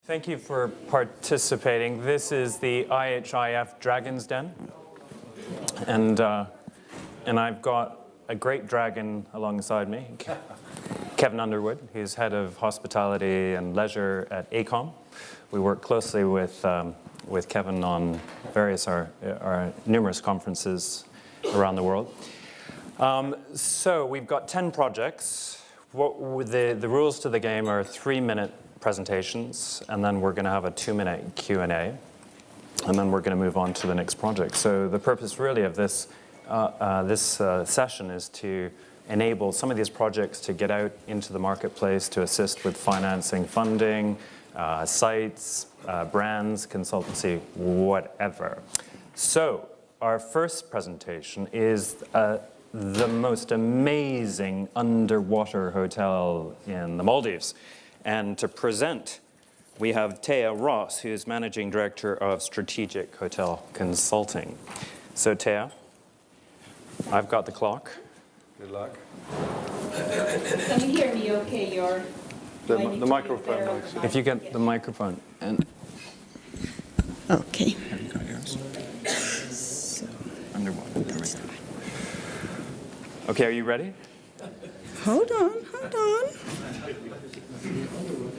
Thank you for participating. This is the IHIF Dragon's Den, and I've got a great dragon alongside me, Kevin Underwood. He's head of hospitality and leisure at AECOM. We work closely with Kevin on various our numerous conferences around the world. So we've got 10 projects. The rules to the game are 3-minute presentations, and then we're going to have a 2-minute Q&A, and then we're going to move on to the next project. So the purpose really of this session is to enable some of these projects to get out into the marketplace to assist with financing, funding, sites, brands, consultancy, whatever. So our first presentation is the most amazing underwater hotel in the Maldives. And to present, we have Thea Ross, who is Managing Director of Strategic Hotel Consulting. So Thea, I've got the clock. Good luck. Can you hear me okay? The microphone. If you get the microphone. And okay. have you got yours? So, underwater. There we go. Okay, are you ready? Hold on.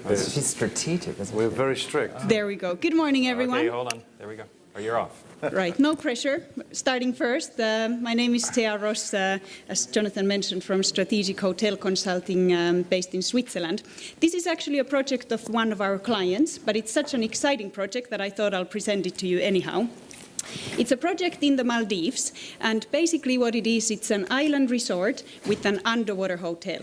She's strategic, isn't she? We're very strict. There we go. Good morning, everyone. Okay, hold on. There we go. Oh, you're off. Right, no pressure. Starting first, my name is Thea Ross, as Jonathan mentioned, from Strategic Hotel Consulting based in Switzerland. This is actually a project of one of our clients, but it's such an exciting project that I thought I'll present it to you anyhow. It's a project in the Maldives, and basically what it is, it's an island resort with an underwater hotel.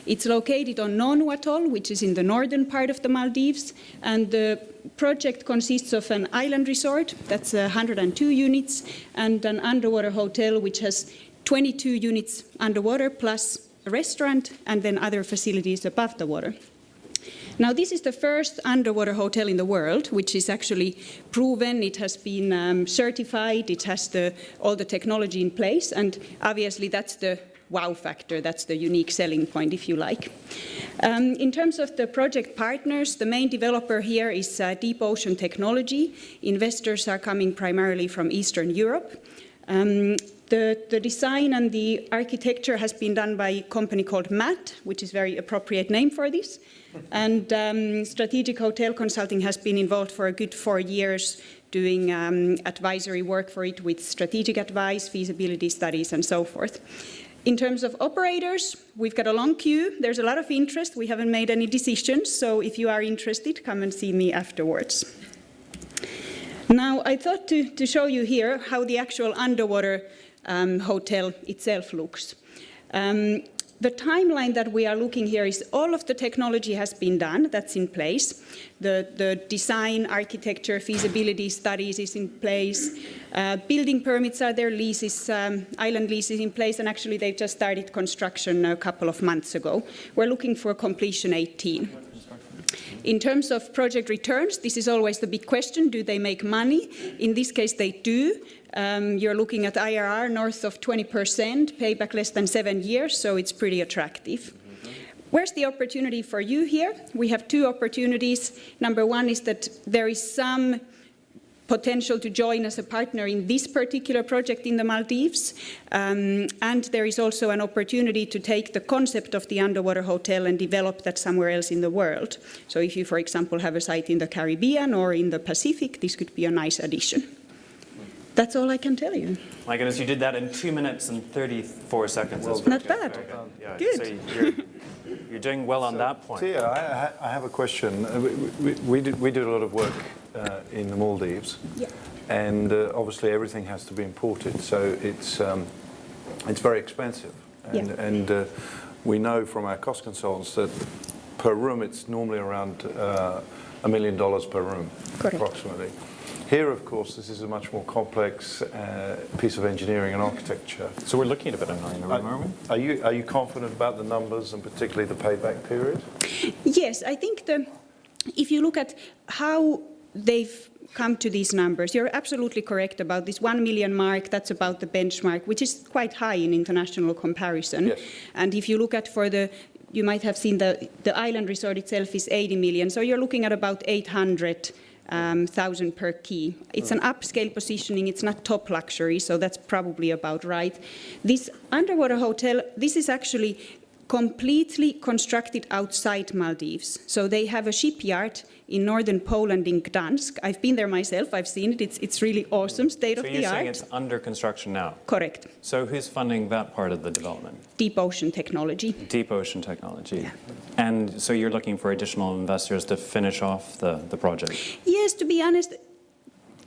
It's located on Nonu Atoll, which is in the northern part of the Maldives, and the project consists of an island resort, that's 102 units, and an underwater hotel which has 22 units underwater, plus a restaurant, and then other facilities above the water. Now, this is the first underwater hotel in the world, which is actually proven. It has been certified. It has all the technology in place. And obviously, that's the wow factor. That's the unique selling point, if you like. In terms of the project partners, the main developer here is Deep Ocean Technology. Investors are coming primarily from Eastern Europe. The design and the architecture has been done by a company called MAT, which is a very appropriate name for this. And Strategic Hotel Consulting has been involved for a good 4 years doing advisory work for it with strategic advice, feasibility studies, and so forth. In terms of operators, we've got a long queue. There's a lot of interest. We haven't made any decisions, so if you are interested, come and see me afterwards. Now, I thought to show you here how the actual underwater hotel itself looks. The timeline that we are looking here is all of the technology has been done, that's in place. The design, architecture, feasibility studies is in place. Building permits are there, leases, island leases in place, and actually they've just started construction a couple of months ago. We're looking for completion 18. In terms of project returns, this is always the big question. Do they make money? In this case, they do. You're looking at IRR north of 20%, payback less than 7 years, so it's pretty attractive. Where's the opportunity for you here? We have 2 opportunities. Number one is that there is some potential to join as a partner in this particular project in the Maldives. And there is also an opportunity to take the concept of the underwater hotel and develop that somewhere else in the world. So if you, for example, have a site in the Caribbean or in the Pacific, this could be a nice addition. That's all I can tell you. My goodness, you did that in 2 minutes and 34 seconds. Well, not bad. Yeah, Good. So you're doing well on that point. Thea, I have a question. We do a lot of work in the Maldives, Yeah. and obviously everything has to be imported, so it's very expensive. And we know from our cost consultants that per room it's normally around $1 million per room, Correct. approximately. Here, of course, this is a much more complex piece of engineering and architecture. So we're looking at a bit of $9 million, aren't we? Are you confident about the numbers and particularly the payback period? Yes, I think if you look at how they've come to these numbers, you're absolutely correct about this 1 million mark. That's about the benchmark, which is quite high in international comparison. Yes. And if you look at for the you might have seen the island resort itself is 80 million. So you're looking at about 800,000 per key. It's an upscale positioning. It's not top luxury, so that's probably about right. This underwater hotel, this is actually completely constructed outside Maldives. So they have a shipyard in northern Poland in Gdansk. I've been there myself. I've seen it. It's really awesome, state of the art. So you're saying it's under construction now? Correct. So who's funding that part of the development? Deep ocean technology. Deep ocean technology. Yeah. And so you're looking for additional investors to finish off the project? Yes, to be honest,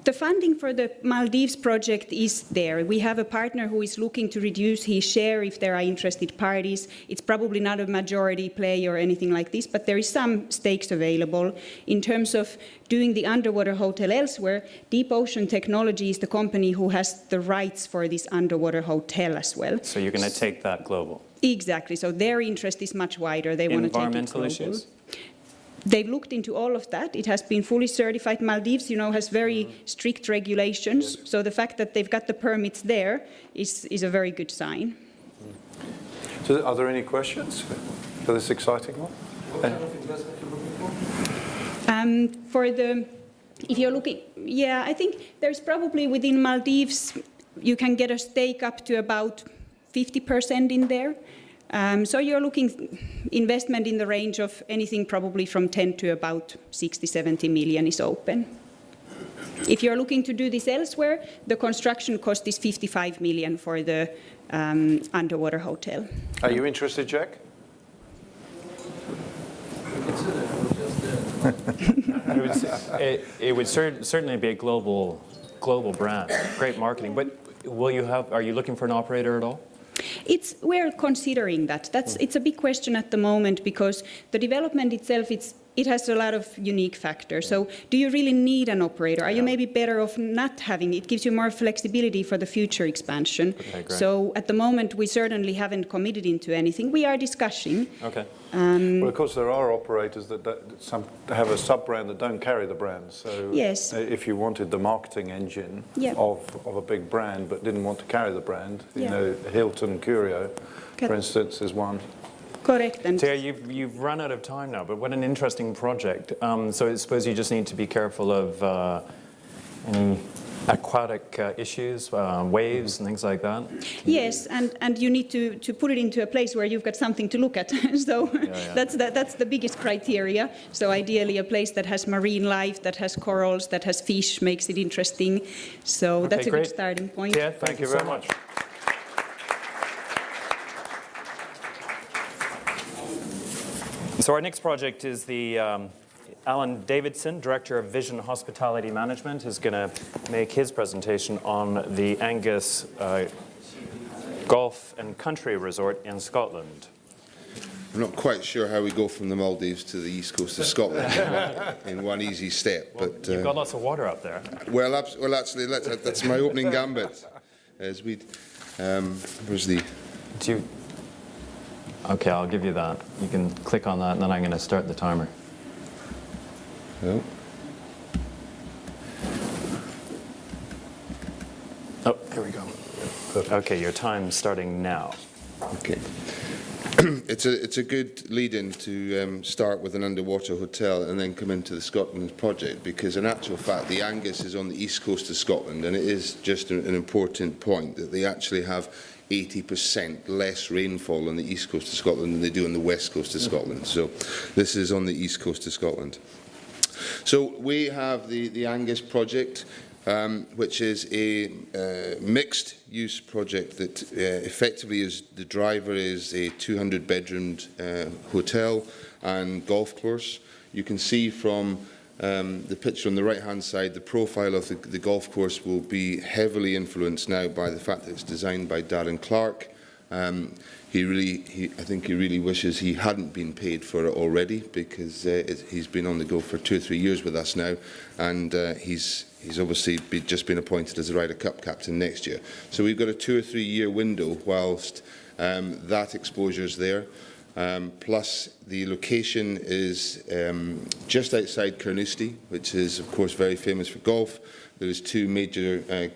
the funding for the Maldives project is there. We have a partner who is looking to reduce his share if there are interested parties. It's probably not a majority play or anything like this, but there is some stakes available. In terms of doing the underwater hotel elsewhere, Deep Ocean Technology is the company who has the rights for this underwater hotel as well. So you're going to take that global? Exactly. So their interest is much wider. They want to take it global. Environmental issues? They've looked into all of that. It has been fully certified. Maldives, has very strict regulations. So the fact that they've got the permits there is a very good sign. So are there any questions for this exciting one? What kind of investment you're looking for? If you're looking, I think there's probably within Maldives, you can get a stake up to about 50% in there. So you're looking investment in the range of anything probably from 10 to about 60, 70 million is open. If you're looking to do this elsewhere, the construction cost is 55 million for the underwater hotel. Are you interested, Jack? It would certainly be a global brand, great marketing. But are you looking for an operator at all? We're considering that. It's a big question at the moment because the development itself, it has a lot of unique factors. So do you really need an operator? Are you maybe better off not having it? It gives you more flexibility for the future expansion. Okay, so at the moment, we certainly haven't committed into anything. We are discussing. Okay. Well, of course, there are operators that have a sub-brand that don't carry the brand. So yes. If you wanted the marketing engine of a big brand but didn't want to carry the brand, Hilton Curio, for instance, is one. Correct. And Thea, you've run out of time now, but what an interesting project. So I suppose you just need to be careful of any aquatic issues, waves and things like that. Yes, and you need to put it into a place where you've got something to look at. So that's the biggest criteria. So ideally a place that has marine life, that has corals, that has fish, makes it interesting. So that's a good starting point. Yeah, thank you very much. So our next project is the Alan Davidson, Director of Vision Hospitality Management, is going to make his presentation on the Angus Golf and Country Resort in Scotland. I'm not quite sure how we go from the Maldives to the east coast of Scotland in one easy step. Well, but you've got lots of water up there. Well, actually, that's my opening gambit. As we, where's the? Okay, I'll give you that. You can click on that, and then I'm going to start the timer. Oh, here we go. Okay, your time's starting now. Okay. It's a good lead-in to start with an underwater hotel and then come into the Scotland project, because in actual fact the Angus is on the east coast of Scotland, and it is just an important point that they actually have 80% less rainfall on the east coast of Scotland than they do on the west coast of Scotland. So this is on the east coast of Scotland. So we have the Angus project, which is a mixed-use project that effectively is, the driver is a 200-bedroomed hotel and golf course. You can see from the picture on the right-hand side, the profile of the golf course will be heavily influenced now by the fact that it's designed by Darren Clark. I think he really wishes he hadn't been paid for it already, because he's been on the go for 2 or 3 years with us now, and he's obviously just been appointed as the Ryder Cup captain next year. So we've got a 2 or 3 year window whilst that exposure is there. Plus the location is just outside Carnoustie, which is of course very famous for golf. There is 2 major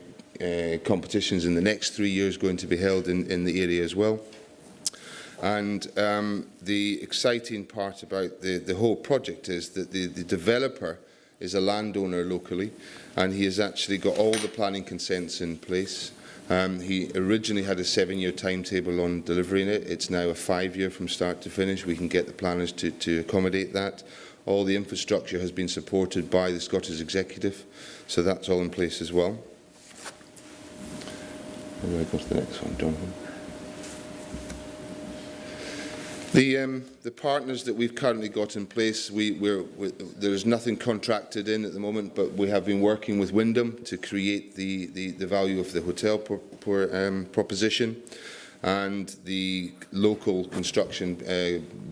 competitions in the next 3 years going to be held in the area as well. And the exciting part about the whole project is that the developer is a landowner locally, and he has actually got all the planning consents in place. He originally had a 7-year timetable on delivering it. It's now a 5-year from start to finish. We can get the planners to accommodate that. All the infrastructure has been supported by the Scottish Executive, so that's all in place as well. How do I go to the next one, Jonathan? The partners that we've currently got in place, there is nothing contracted in at the moment, but we have been working with Wyndham to create the value of the hotel proposition, and the local construction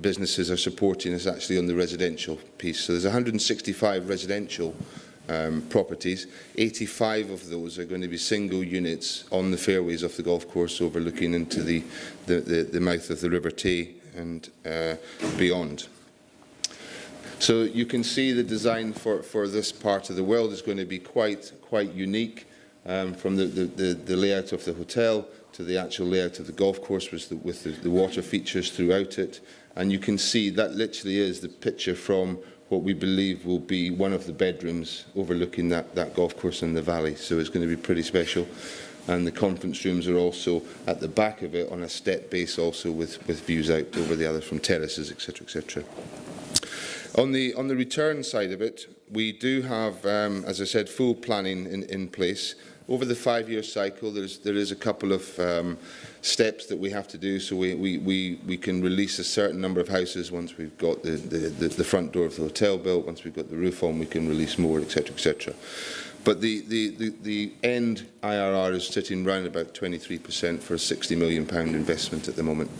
businesses are supporting us actually on the residential piece. So there's 165 residential properties. 85 of those are going to be single units on the fairways of the golf course overlooking into the mouth of the River Tay and beyond. So you can see the design for this part of the world is going to be quite unique, from the layout of the hotel to the actual layout of the golf course with the water features throughout it. And you can see that literally is the picture from what we believe will be one of the bedrooms overlooking that golf course in the valley. So it's going to be pretty special. And the conference rooms are also at the back of it on a step base, also with views out over the others from terraces, etc., etc. On the return side of it, we do have, as I said, full planning in place. Over the 5-year cycle, there is a couple of steps that we have to do, so we can release a certain number of houses once we've got the front door of the hotel built. Once we've got the roof on, we can release more, etc., etc. But the end IRR is sitting round about 23% for a £60 million investment at the moment.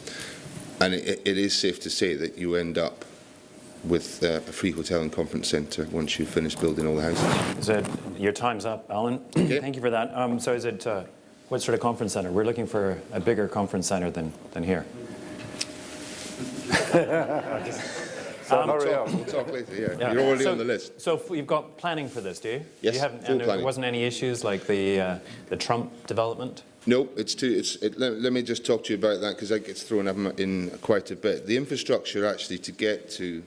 And it is safe to say that you end up with a free hotel and conference centre once you've finished building all the houses. So your time's up, Alan. Okay. Thank you for that. So is it, what sort of conference centre? We're looking for a bigger conference centre than here. So hurry up. We'll talk later, Yeah. You're already So- on the list. So you've got planning for this, do you? Yes, You haven't, full and there planning. wasn't any issues like the Trump development? No, let me just talk to you about that, because that gets thrown up in quite a bit. The infrastructure actually to get to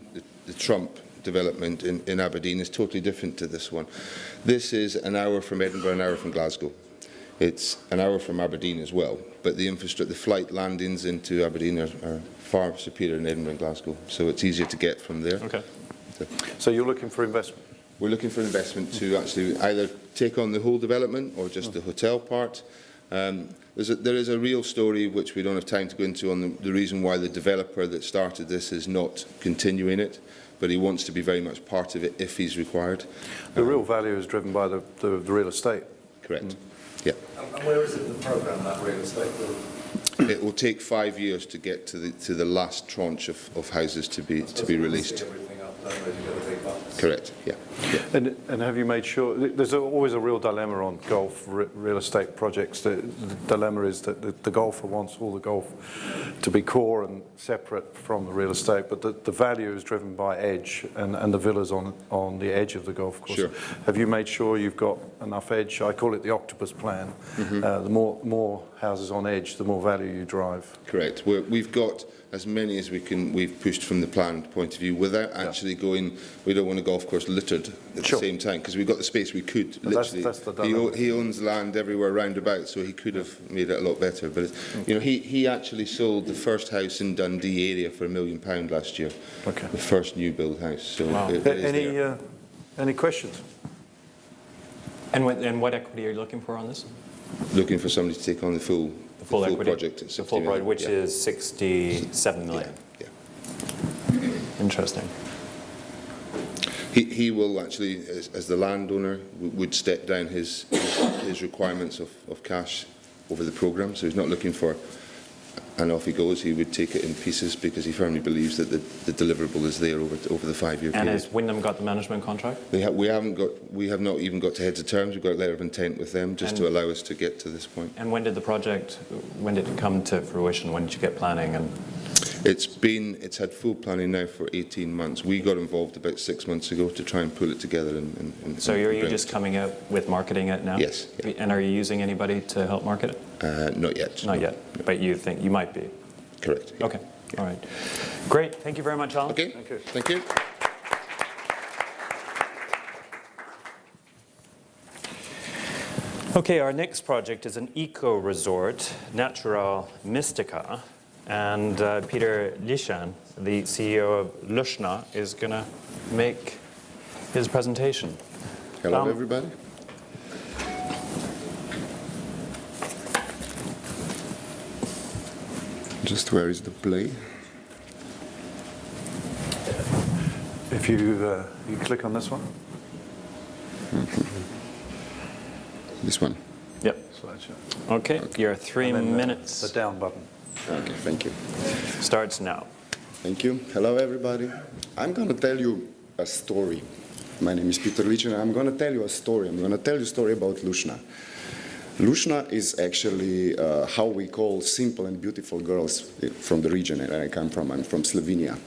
the Trump development in Aberdeen is totally different to this one. This is an hour from Edinburgh, an hour from Glasgow. It's an hour from Aberdeen as well, but the flight landings into Aberdeen are far superior in Edinburgh and Glasgow, so it's easier to get from there. Okay. So you're looking for investment? We're looking for investment to actually either take on the whole development or just the hotel part. There is a real story which we don't have time to go into on the reason why the developer that started this is not continuing it, but he wants to be very much part of it if he's required. The real value is driven by the real estate. Correct. Yeah. And where is it in the programme, that real estate will? It will take 5 years to get to the last tranche of houses to be released. Everything up, then ready to go to take box. Correct. Yeah. And have you made sure, there's always a real dilemma on golf real estate projects. The dilemma is that the golfer wants all the golf to be core and separate from the real estate, but the value is driven by edge and the villas on the edge of the golf course. Sure. Have you made sure you've got enough edge? I call it the octopus plan. The more houses on edge, the more value you drive. Correct. We've got as many as we've pushed from the planned point of view without actually going, we don't want a golf course littered at the same time, because we've got the space we could. Literally, that's the dilemma. he owns land everywhere round about, so he could have made it a lot better. But he actually sold the first house in Dundee area for £1 million last year. Okay. The first new build house. So Wow. it is there. Any questions? And what equity are you looking for on this? Looking for somebody to take on the full Equity? project. At The 60 full project, million. which Yeah. is 67 million. Yeah. Interesting. He will actually, as the landowner, would step down his requirements of cash over the programme. So he's not looking for, and off he goes. He would take it in pieces because he firmly believes that the deliverable is there over the 5-year period. And has Wyndham got the management contract? We have not even got to heads of terms. We've got a letter of intent with them just to allow us to get to this point. And when did it come to fruition? When did you get planning? And It's had full planning now for 18 months. We got involved about 6 months ago to try and pull it together. so are you just coming out with marketing it now? Yes. Yeah. And are you using anybody to help market it? Not yet. Not yet, but you think you might be? Correct. Okay, all right. Great, thank you very much, Alan. Okay. Thank you. Thank you. Okay, our next project is an eco-resort, Natural Mystica, and Peter Lishan, the CEO of Lushna, is going to make his presentation. Hello, everybody. Just where is the play? If you click on this one, This one. Yep. slideshow, Okay, your 3 and then minutes the down button. Okay, thank you. starts now. Thank you. Hello, everybody. I'm going to tell you a story. My name is Peter Licin, and I'm going to tell you a story. I'm going to tell you a story about Lushna. Lushna is actually how we call simple and beautiful girls from the region where I come from. I'm from Slovenia.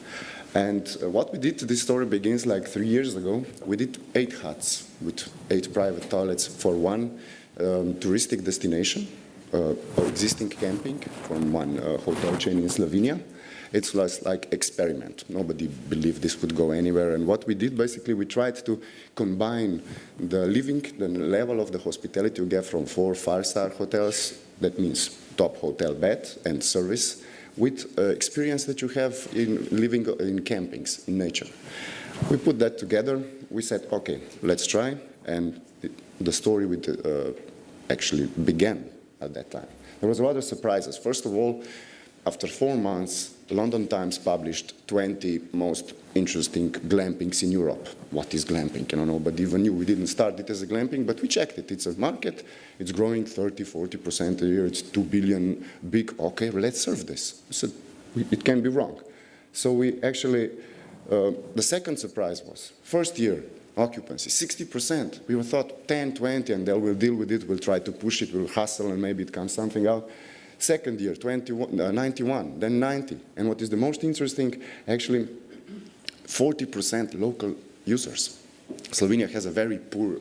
And what we did, this story begins like 3 years ago. We did 8 huts with 8 private toilets for one touristic destination, or existing camping from one hotel chain in Slovenia. It was like experiment. Nobody believed this would go anywhere. And what we did, basically, we tried to combine the level of the hospitality you get from 4 5-star hotels, that means top hotel bed and service, with experience that you have in living in campings, in nature. We put that together. We said, okay, let's try. And the story actually began at that time. There was a lot of surprises. First of all, after 4 months, the London Times published 20 most interesting glampings in Europe. What is glamping? I don't know, but even knew. We didn't start it as a glamping, but we checked it. It's a market. It's growing 30–40% a year. It's 2 billion big. Okay, let's serve this. We said, it can be wrong. So we actually, the second surprise was, first year, occupancy, 60%. We thought 10, 20, and they will deal with it. We'll try to push it. We'll hustle, and maybe it comes something out. Second year, 91, then 90. And what is the most interesting, actually, 40% local users. Slovenia has a very poor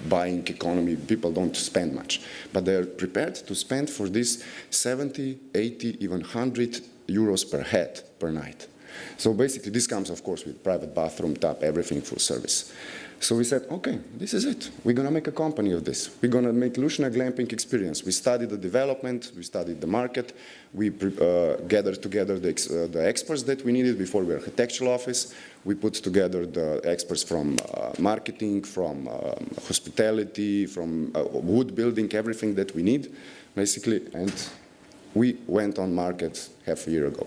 buying economy. People don't spend much. But they're prepared to spend for this 70, 80, even 100 euros per head per night. So basically, this comes, of course, with private bathroom, tap, everything full service. So we said, okay, this is it. We're going to make a company of this. We're going to make Lushna glamping experience. We studied the development. We studied the market. We gathered together the experts that we needed before we were architectural office. We put together the experts from marketing, from hospitality, from wood building, everything that we need, basically. And we went on market half a year ago.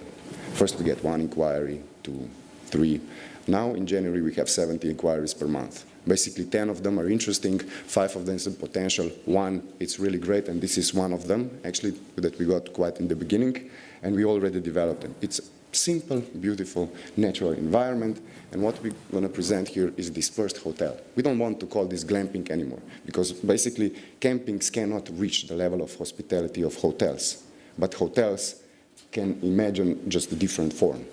First, we get 1 inquiry, 2, 3. Now, in January, we have 70 inquiries per month. Basically, 10 of them are interesting, 5 of them have potential, 1, it's really great, and this is one of them, actually, that we got quite in the beginning, and we already developed them. It's a simple, beautiful, natural environment, and what we're going to present here is dispersed hotel. We don't want to call this glamping anymore, because basically, campings cannot reach the level of hospitality of hotels, but hotels can imagine just a different form.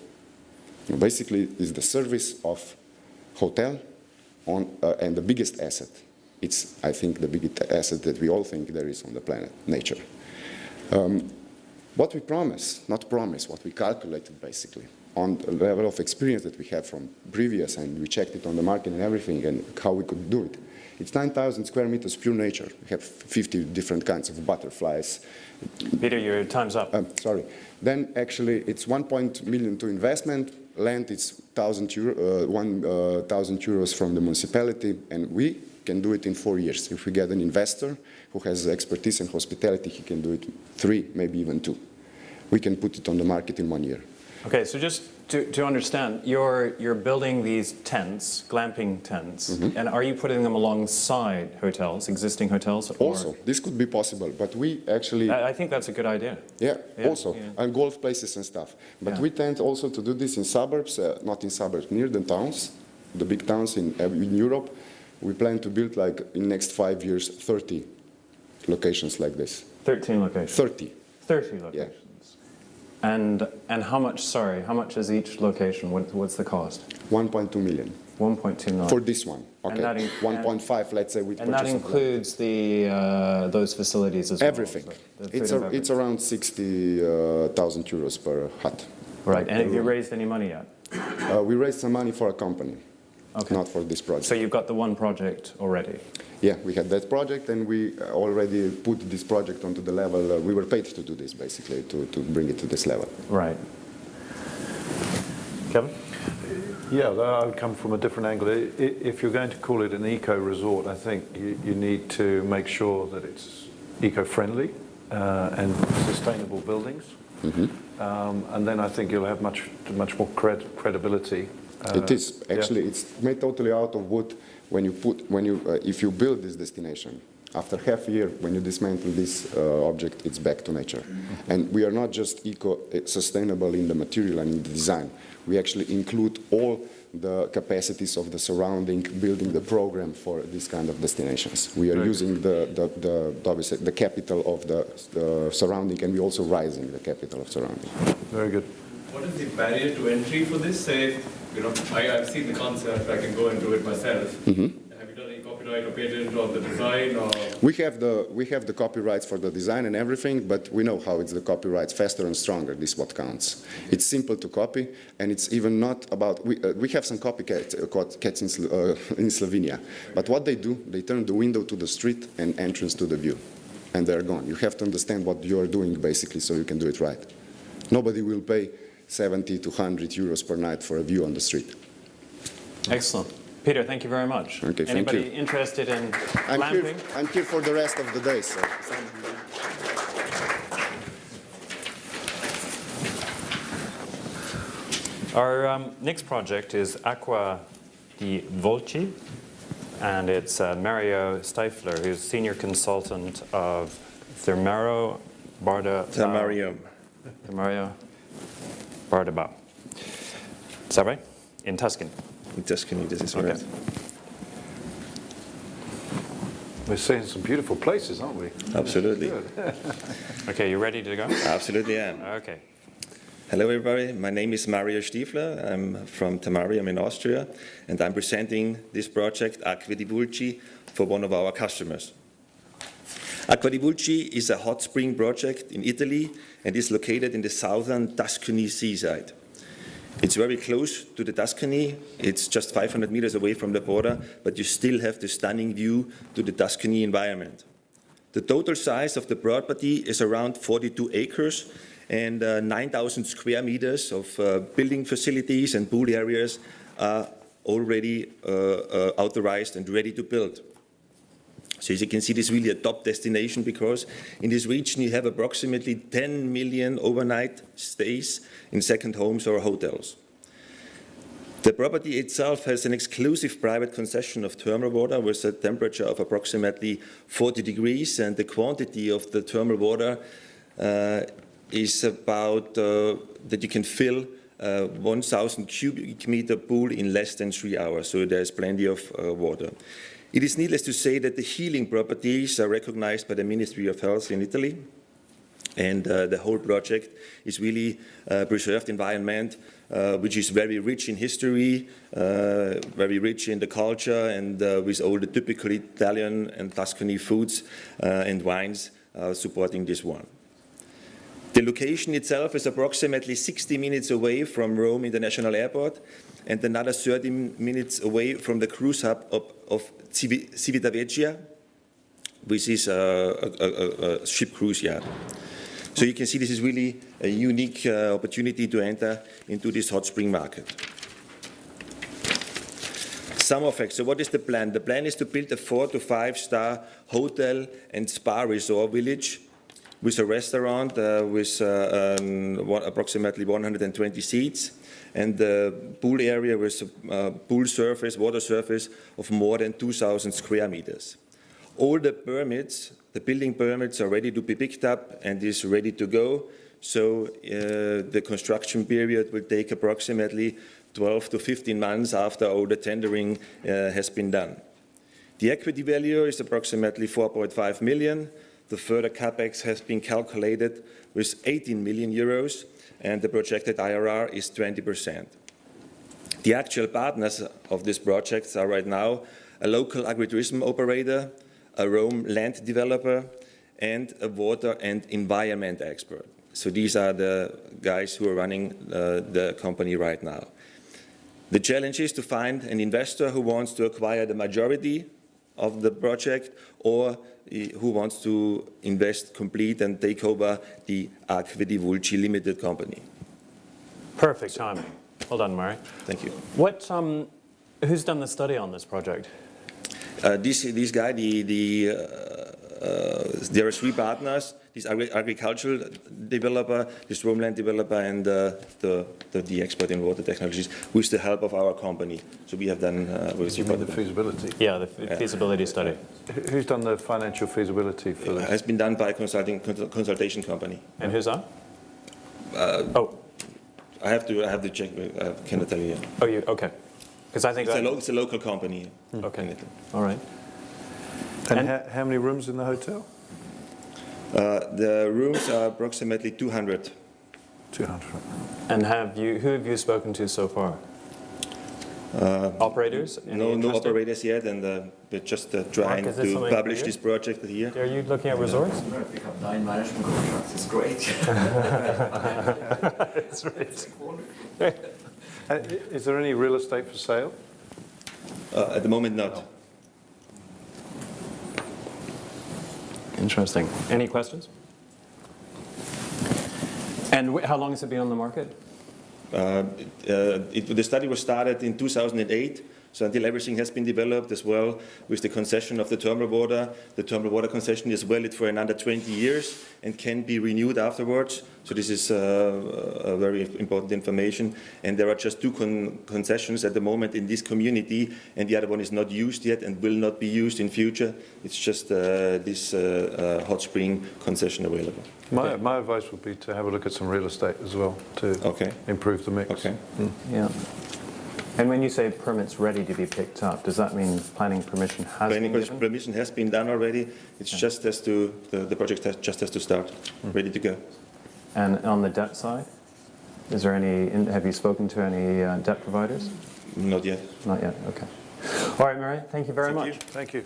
Basically, it's the service of hotel and the biggest asset. It's, I think, the biggest asset that we all think there is on the planet, nature. What we promise, not promise, what we calculated basically on the level of experience that we have from previous, and we checked it on the market and everything and how we could do it. It's 9,000 square meters pure nature. We have 50 different kinds of butterflies. Peter, your time's up. Sorry. Then actually it's 1 million to investment. Land is 1,000 euros from the municipality, and we can do it in 4 years. If we get an investor who has expertise in hospitality, he can do it 3, maybe even 2. We can put it on the market in 1 year. Okay, so just to understand, you're building these tents, glamping tents, and are you putting them alongside hotels, existing hotels? Or? Also, this could be possible, but we actually... I think that's a good idea. Yeah, also, and golf places and stuff. But we tend also to do this in suburbs, not in suburbs, near the towns, the big towns in Europe. We plan to build, like, in next 5 years, 30 locations like this. 13 locations? 30. 30 locations. Yeah. And how much, sorry, how much is each location? What's the cost? 1.2 million. 1.2 million. For this one, okay. that in- 1.5, let's say, with And that purchase of land. includes those facilities as well? Everything. so the food and It's beverage. around 60,000 euros per hut. Right, and have you room. raised any money yet? We raised some money for a company, Okay. not for this project. So you've got the one project already? Yeah, we had that project, and we already put this project onto the level. We were paid to do this, basically, to bring it to this level. Right. Kevin? Yeah, I would come from a different angle. If you're going to call it an eco-resort, I think you need to make sure that it's eco-friendly and sustainable buildings. And then I think you'll have much more credibility. It is actually it's made totally out of wood. If you build this destination, after half a year, when you dismantle this object, it's back to nature. And we are not just sustainable in the material and in the design. We actually include all the capacities of the surrounding, building the program for this kind of destinations. We are using obviously the capital of the surrounding, and we're also rising the capital of surrounding. Very good. What is the barrier to entry for this? Say, I've seen the concept, I can go and do it myself. Have you done any copyright or patent on the design? Or? We have the copyrights for the design and everything, but we know how it's the copyrights, faster and stronger. This is what counts. It's simple to copy, and it's even not about. We have some copycats in Slovenia, but what they do, they turn the window to the street and entrance to the view, and they're gone. You have to understand what you're doing basically, so you can do it right. Nobody will pay 70 to 100 euros per night for a view on the street. Excellent. Peter, thank you very much. Okay, thank Anybody you. interested in I'm glamping? here for the rest of the day. So. Our next project is Acqua di Volci, and it's Mario Stifler, who's senior consultant of Thermario Thermarium. Bardabau. Is that right? In Tuscany. In Tuscany, this is Okay. right. We're seeing some beautiful places, aren't we? Absolutely. Okay, you ready to go? Absolutely am. Okay. Hello, everybody. My name is Mario Stiefler. I'm from Thermarium in Austria, and I'm presenting this project, Acqua di Volci, for one of our customers. Acqua di Volci is a hot spring project in Italy and is located in the southern Tuscany seaside. It's very close to the Tuscany. It's just 500 meters away from the border, but you still have the stunning view to the Tuscany environment. The total size of the property is around 42 acres, and 9,000 square meters of building facilities and pool areas are already authorized and ready to build. So as you can see, this is really a top destination because in this region you have approximately 10 million overnight stays in second homes or hotels. The property itself has an exclusive private concession of thermal water with a temperature of approximately 40 degrees, and the quantity of the thermal water is about that you can fill 1,000 cubic meter pool in less than 3 hours, so there's plenty of water. It is needless to say that the healing properties are recognized by the Ministry of Health in Italy, and the whole project is really preserved environment, which is very rich in history, very rich in the culture, and with all the typical Italian and Tuscany foods and wines supporting this one. The location itself is approximately 60 minutes away from Rome International Airport and another 30 minutes away from the cruise hub of Civitavecchia, which is a ship cruise yard. So you can see this is really a unique opportunity to enter into this hot spring market. Summer effects. So what is the plan? The plan is to build a 4 to 5 star hotel and spa resort village with a restaurant with approximately 120 seats, and the pool area with pool surface, water surface of more than 2,000 square meters. All the permits, the building permits, are ready to be picked up and is ready to go. So the construction period will take approximately 12 to 15 months after all the tendering has been done. The equity value is approximately 4.5 million. The further capex has been calculated with 18 million euros, and the projected IRR is 20%. The actual partners of this project are right now a local agritourism operator, a Rome land developer, and a water and environment expert. So these are the guys who are running the company right now. The challenge is to find an investor who wants to acquire the majority of the project or who wants to invest complete and take over the IHIF Limited company. Perfect timing. Well done, Murray. Thank you. What, who's done the study on this project? This guy, there are three partners, this agricultural developer, this Romeland developer, and the expert in water technologies, with the help of our company. So we have done with You mean the feasibility? Yeah, the feasibility study. Who's done the financial feasibility for It this? has been done by a consultation company. And who's that? Oh, I have to check. I cannot tell you yet. oh, you, okay. Because I think It's a local company. okay, all right. And, And- how many rooms in the hotel? The rooms are approximately 200. 200. And who have you spoken to so far? Operators? Any No interested? operators yet, and we're just trying Mark, is this to something for publish you? this project here. Are you looking at resorts? I'm going to pick up 9 management contracts. It's great. That's right. Is there any real estate for sale? At the moment, not. Interesting. Any questions? And how long has it been on the market? The study was started in 2008, so until everything has been developed as well with the concession of the thermal water. The thermal water concession is valid for another 20 years and can be renewed afterwards. So this is a very important information. And there are just two concessions at the moment in this community, and the other one is not used yet and will not be used in future. It's just this hot spring concession available. My advice would be to have a look at some real estate as well to Okay. improve the mix. Okay. Yeah. And when you say permits ready to be picked up, does that mean planning permission has Planning been given? permission has been done already. It's just has to, the project just has to start, ready to go. And on the debt side, is there any? Have you spoken to any debt providers? Not yet. Not yet. Okay. All right, Mary. Thank you very Thank much. you. Thank you.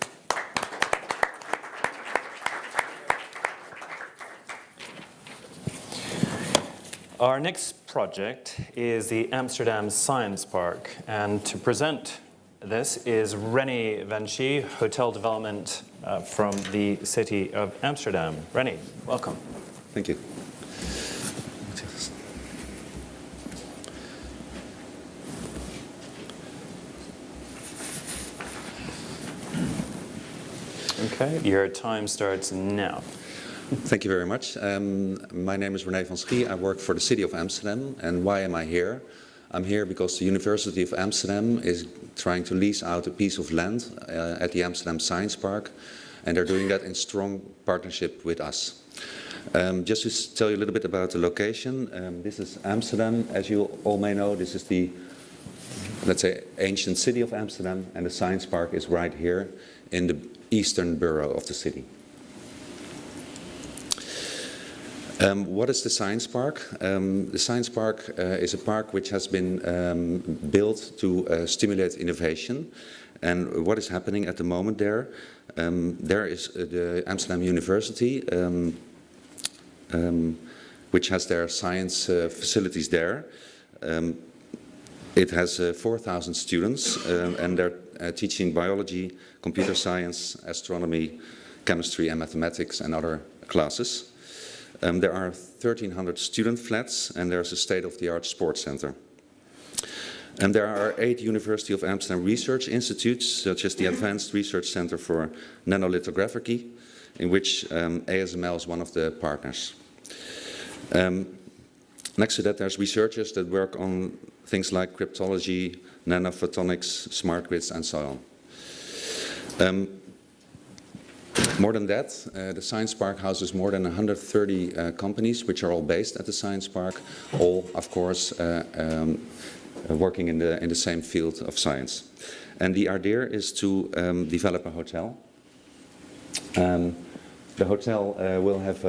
Our next project is the Amsterdam Science Park, and to present this is Rennie van Schie, Hotel Development from the City of Amsterdam. Rennie, welcome. Thank you. Okay, your time starts now. Thank you very much. My name is René van Schie. I work for the City of Amsterdam. And why am I here? I'm here because the University of Amsterdam is trying to lease out a piece of land at the Amsterdam Science Park. And they're doing that in strong partnership with us. Just to tell you a little bit about the location. This is Amsterdam. As you all may know, this is the, let's say, ancient city of Amsterdam. And the Science Park is right here in the eastern borough of the city. What is the Science Park? The Science Park is a park which has been built to stimulate innovation. And what is happening at the moment there? There is the Amsterdam University, which has their science facilities there. It has 4,000 students, and they're teaching biology, computer science, astronomy, chemistry and mathematics and other classes. There are 1,300 student flats, and there's a state-of-the-art sports center. And there are 8 University of Amsterdam research institutes, such as the Advanced Research Center for Nanolithography, in which ASML is one of the partners. Next to that, there's researchers that work on things like cryptology, nanophotonics, smart grids, and so on. More than that, the Science Park houses more than 130 companies, which are all based at the Science Park, all, of course, working in the same field of science. And the idea is to develop a hotel. The hotel will have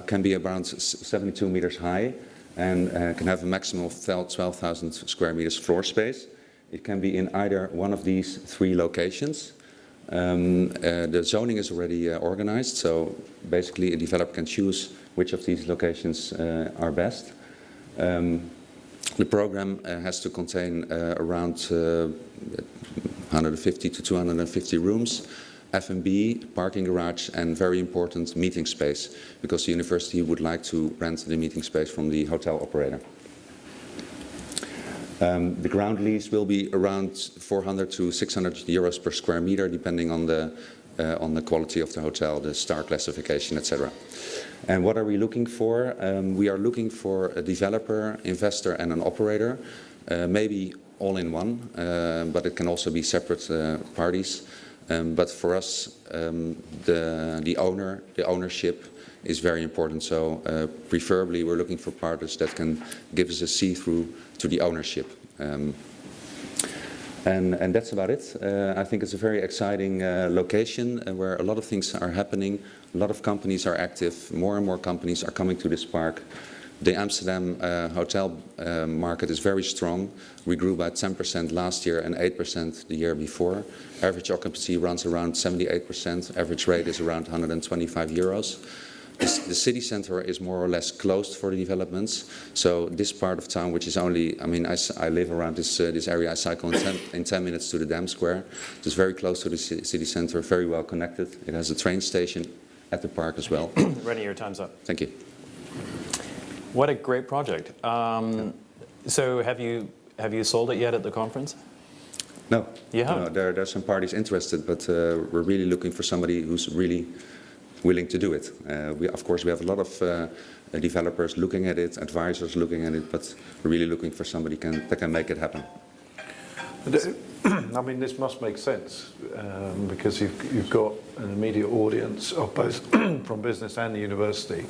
can be around 72 meters high, and can have a maximum of 12,000 square meters floor space. It can be in either one of these 3 locations. The zoning is already organized, so basically a developer can choose which of these locations are best. The program has to contain around 150 to 250 rooms, F&B, parking garage, and very important meeting space, because the university would like to rent the meeting space from the hotel operator. The ground lease will be around 400 to 600 euros per square meter, depending on the quality of the hotel, the star classification, etc. And what are we looking for? We are looking for a developer, investor, and an operator, maybe all in one, but it can also be separate parties. But for us, the ownership is very important. So preferably, we're looking for partners that can give us a see-through to the ownership. And that's about it. I think it's a very exciting location where a lot of things are happening. A lot of companies are active. More and more companies are coming to this park. The Amsterdam hotel market is very strong. We grew by 10% last year and 8% the year before. Average occupancy runs around 78%. Average rate is around 125 euros. The city center is more or less closed for the developments. So this part of town, which is only, I mean, I live around this area. I cycle in 10 minutes to the Dam Square. It's very close to the city center, very well connected. It has a train station at the park as well. Rennie, your time's up. Thank you. What a great project. So have you sold it yet at the conference? No. You haven't? No, there are some parties interested, but we're really looking for somebody who's really willing to do it. Of course, we have a lot of developers looking at it, advisors looking at it, but we're really looking for somebody that can make it happen. I mean, this must make sense because you've got an immediate audience of both from business and the university,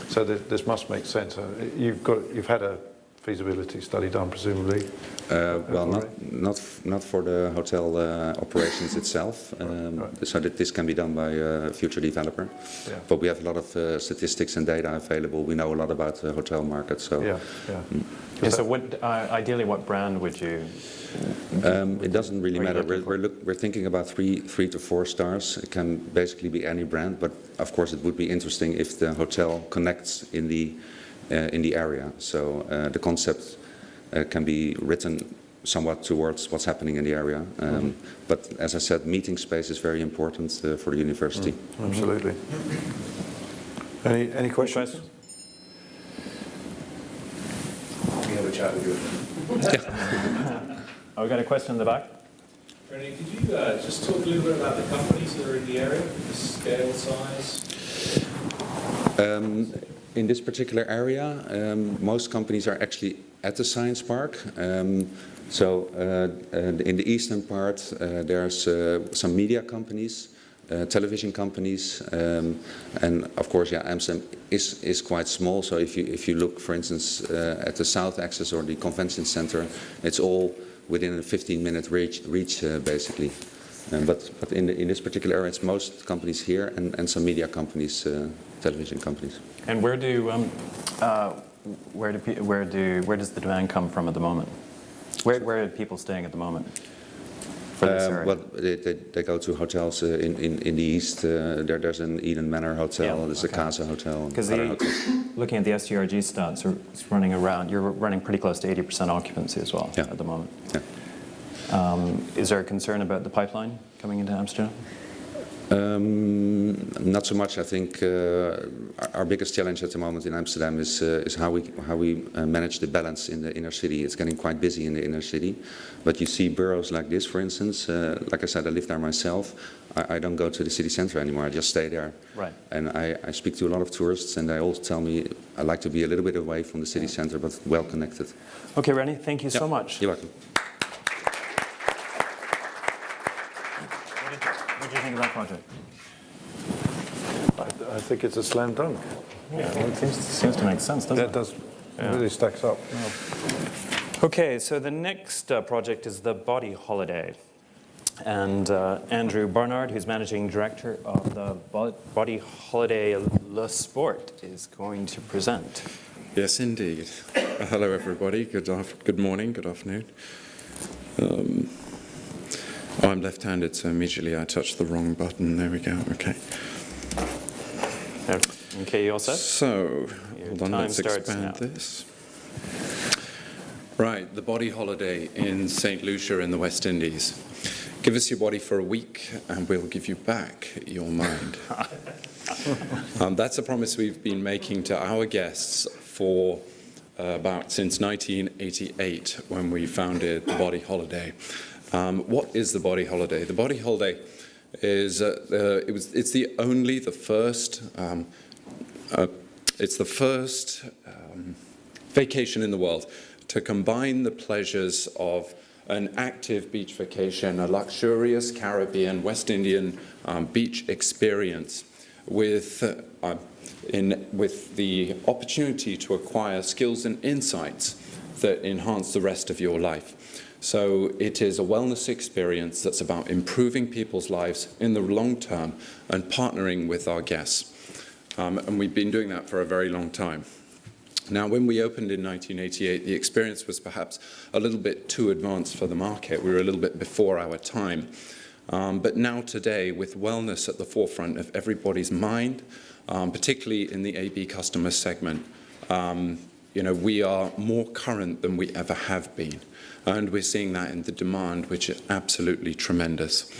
so this must make sense. You've had a feasibility study done, presumably. Well, not for the hotel operations itself. Right. So that this can be done by a future developer. Yeah. But we have a lot of statistics and data available. We know a lot about the hotel market. So Yeah. Yeah, so ideally, what brand would you? it doesn't really What are matter. you looking We're thinking about three to 4 stars. It can basically be any brand, but of course it would be interesting if the hotel connects in the area. So the concept can be written somewhat towards what's happening in the area. But as I said, meeting space is very important for the university. Absolutely. Any questions? We have a chat with you. Oh, we got a question in the back. Rennie, could you just talk a little bit about the companies that are in the area, the scale, size? In this particular area, most companies are actually at the science park. So in the eastern part, there's some media companies, television companies, and of course, yeah, Amsterdam is quite small. So if you look, for instance, at the south axis or the convention center, it's all within a 15-minute reach basically. But in this particular area, it's most companies here and some media companies, television companies. And where does the demand come from at the moment? Where are people staying at the moment for this area? Well, they go to hotels in the east. There's an Eden Manor Hotel. There's a Casa Hotel. Because looking at the SGRG stats, it's running around. You're running pretty close to 80% occupancy as well at the moment. Yeah. Is there a concern about the pipeline coming into Amsterdam? Not so much. I think our biggest challenge at the moment in Amsterdam is how we manage the balance in the inner city. It's getting quite busy in the inner city, but you see boroughs like this, for instance. Like I said, I live there myself. I don't go to the city center anymore. I just stay there. Right. And I speak to a lot of tourists, and they all tell me I like to be a little bit away from the city center, but well connected. Okay, Rennie, thank you so much. You're welcome. What do you think of that project? I think it's a slam dunk. Yeah, well, it seems to make sense, doesn't it? That does really stacks up. Okay, so the next project is the Body Holiday. And Andrew Barnard, who's managing director of the Body Holiday Le Sport, is going to present. Yes, indeed. Hello, everybody. Good morning, good afternoon. I'm left-handed, so immediately I touched the wrong button. There we go. Okay. Okay, you all set? So, hold on, time let's starts expand now. this. Right, the body holiday in St. Lucia in the West Indies. Give us your body for a week and we'll give you back your mind. That's a promise we've been making to our guests for since 1988 when we founded the Body Holiday. What is the Body Holiday? The Body Holiday is it's the first vacation in the world to combine the pleasures of an active beach vacation, a luxurious Caribbean, West Indian beach experience with the opportunity to acquire skills and insights that enhance the rest of your life. So it is a wellness experience that's about improving people's lives in the long term and partnering with our guests. And we've been doing that for a very long time. Now, when we opened in 1988, the experience was perhaps a little bit too advanced for the market. We were a little bit before our time. But now today, with wellness at the forefront of everybody's mind, particularly in the AB customer segment, we are more current than we ever have been. And we're seeing that in the demand, which is absolutely tremendous.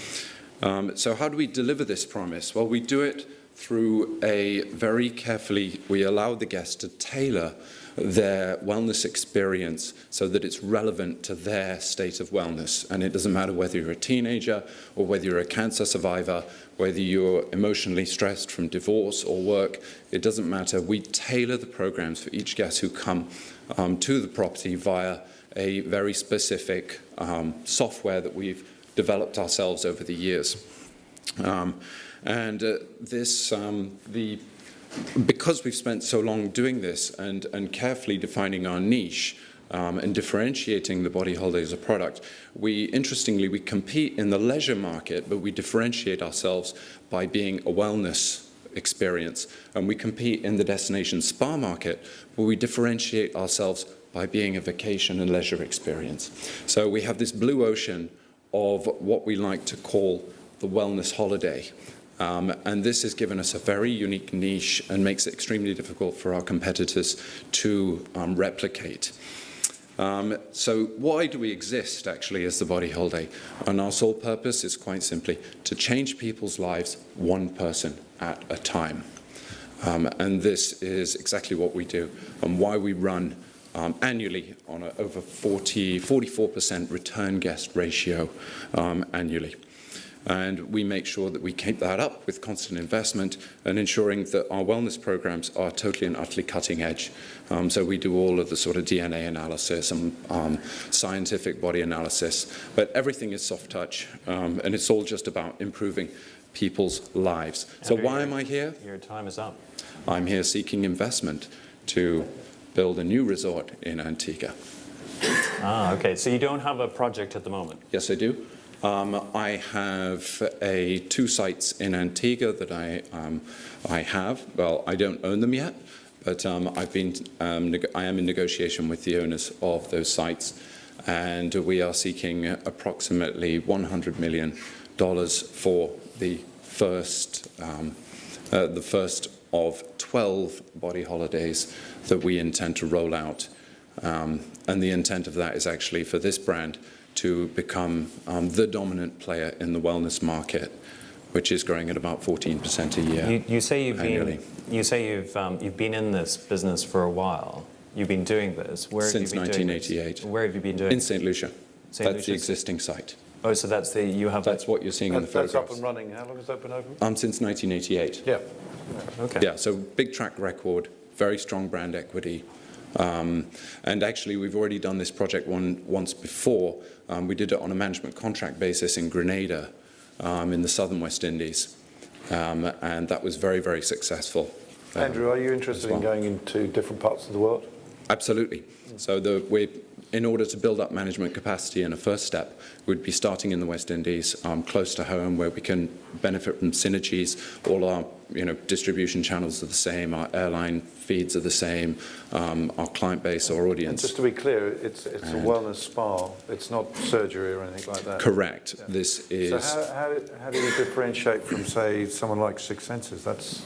So how do we deliver this promise? Well, we do it through we allow the guests to tailor their wellness experience so that it's relevant to their state of wellness. And it doesn't matter whether you're a teenager or whether you're a cancer survivor, whether you're emotionally stressed from divorce or work, it doesn't matter. We tailor the programs for each guest who come to the property via a very specific software that we've developed ourselves over the years. Because we've spent so long doing this and carefully defining our niche and differentiating the Body Holiday as a product, interestingly, we compete in the leisure market, but we differentiate ourselves by being a wellness experience. And we compete in the destination spa market, but we differentiate ourselves by being a vacation and leisure experience. So we have this blue ocean of what we like to call the wellness holiday. And this has given us a very unique niche and makes it extremely difficult for our competitors to replicate. So why do we exist, actually, as the Body Holiday? And our sole purpose is quite simply to change people's lives one person at a time. And this is exactly what we do and why we run annually on an over 44% return guest ratio annually. And we make sure that we keep that up with constant investment and ensuring that our wellness programs are totally and utterly cutting edge. So we do all of the sort of DNA analysis and scientific body analysis, but everything is soft touch, and it's all just about improving people's lives. So why am I here? Your time is up. I'm here seeking investment to build a new resort in Antigua. Okay. So you don't have a project at the moment? Yes, I do. I have 2 sites in Antigua that I have. Well, I don't own them yet, but I am in negotiation with the owners of those sites, and we are seeking approximately $100 million for the first of 12 body holidays that we intend to roll out. And the intent of that is actually for this brand to become the dominant player in the wellness market, which is growing at about 14% a year. You say annually. You've been in this business for a while. You've been doing this. Where Since have you been 1988. Where have you been doing? In St. Lucia. St. That's the existing site. Oh, so that's That's what you're seeing in the photographs. That's up and running. How long has that been open? Since 1988. Yeah. Okay. Yeah, so big track record, very strong brand equity. And actually, we've already done this project once before. We did it on a management contract basis in Grenada, in the southern West Indies. And that was very, very successful. Andrew, are you interested in going into different parts of the world? Absolutely. So in order to build up management capacity in a first step, we'd be starting in the West Indies, close to home, where we can benefit from synergies. All our distribution channels are the same, our airline feeds are the same, our client base, our audience. And just to be clear, it's a wellness spa. It's not surgery or anything like that. Correct. Yeah. This is. So how do you differentiate from, say, someone like Six Senses? That's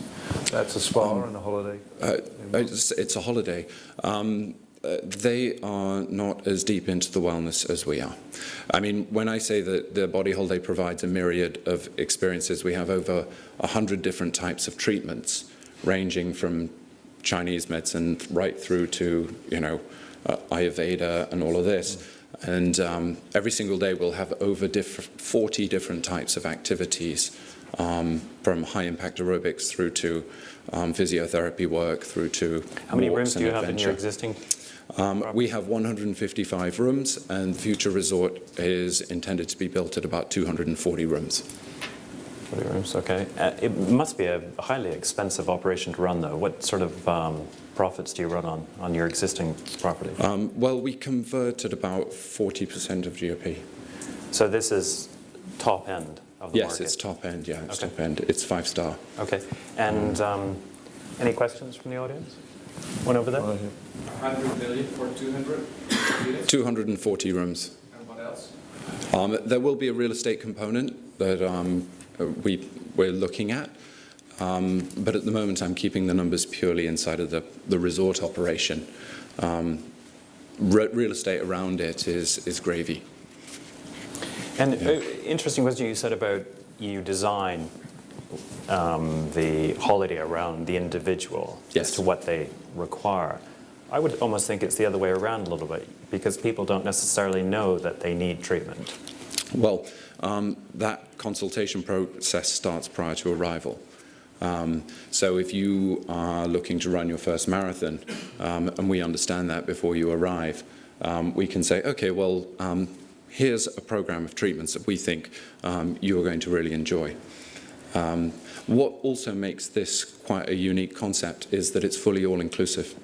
a spa and a holiday. It's a holiday. They are not as deep into the wellness as we are. I mean, when I say that the Body Holiday provides a myriad of experiences, we have over 100 different types of treatments, ranging from Chinese medicine right through to, Ayurveda and all of this. And every single day we'll have over 40 different types of activities, from high-impact aerobics through to physiotherapy work, through to How many rooms walks do you and have in your adventure. existing? We have 155 rooms, and the future resort is intended to be built at about 240 rooms. 40 rooms, okay. It must be a highly expensive operation to run, though. What sort of profits do you run on your existing property? Well, we convert at about 40% of GOP. So this is top end of the Yes, market? it's top end, yeah, it's Okay. top end. It's 5-star. Okay. And any questions from the audience? One over there? 100 million for 200 units? 240 rooms. And what else? There will be a real estate component that we're looking at, but at the moment I'm keeping the numbers purely inside of the resort operation. Real estate around it is gravy. And interesting question you said about you design the holiday around the individual Yes. as to what they require. I would almost think it's the other way around a little bit, because people don't necessarily know that they need treatment. Well, that consultation process starts prior to arrival. So if you are looking to run your first marathon, and we understand that before you arrive, we can say, okay, well, here's a program of treatments that we think you are going to really enjoy. What also makes this quite a unique concept is that it's fully all-inclusive.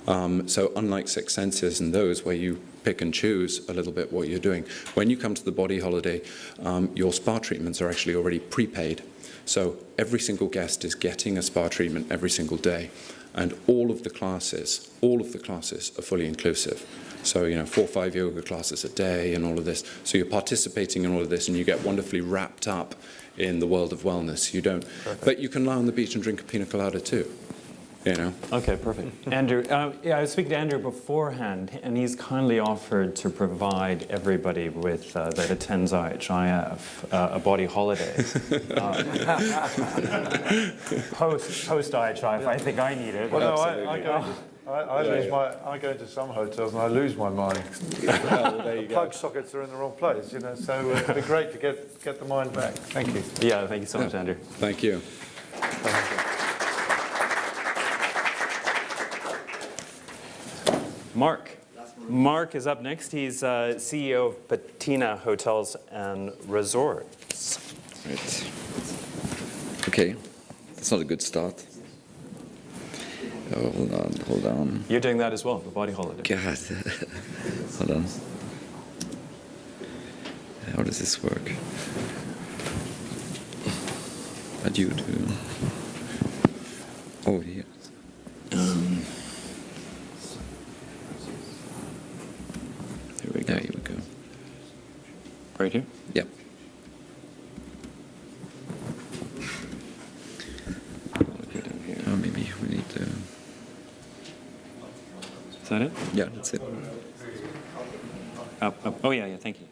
So unlike Six Senses and those where you pick and choose a little bit what you're doing, when you come to the Body Holiday, your spa treatments are actually already prepaid. So every single guest is getting a spa treatment every single day, and all of the classes are fully inclusive. So 4 or 5 yoga classes a day and all of this. So you're participating in all of this, and you get wonderfully wrapped up in the world of wellness. You don't, but you can lie on the beach and drink a pina colada too. Okay, perfect. Andrew, I was speaking to Andrew beforehand, and he's kindly offered to provide everybody with that attends IHIF a body holiday. Post IHIF, I think I need it. Well, no, I go into some hotels and I lose my mind. The plug sockets are in the wrong place, So it'd be great to get the mind back. Thank you. Yeah, thank you so much, Andrew. Thank you. Mark is up next. He's CEO of Patina Hotels and Resorts. Right. Okay, that's not a good start. Oh, hold on. You're doing that as well, the body holiday. God, hold on. How does this work? What do you do? Oh, here. Here we go. Right here? Yep. Oh, maybe we need to... Is that it? Yeah, that's it. Up. Oh, yeah, thank you.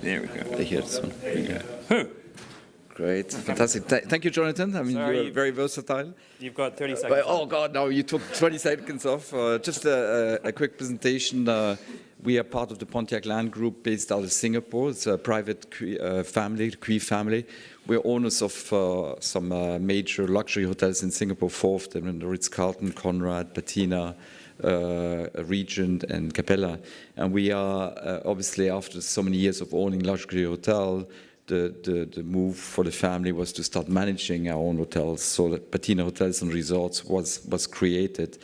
There we go. Here, this one. There you go. Who? Great, fantastic. Thank you, Jonathan. I mean, Sorry, you're very versatile. You've got 30 seconds. Oh God, no! You took 20 seconds off. Just a quick presentation. We are part of the Pontiac Land Group based out of Singapore. It's a private family, the Kui family. We're owners of some major luxury hotels in Singapore, Fourth, the Ritz-Carlton, Conrad, Patina, Regent, and Capella. And we are obviously, after so many years of owning luxury hotel, the move for the family was to start managing our own hotels. So that Patina Hotels and Resorts was created.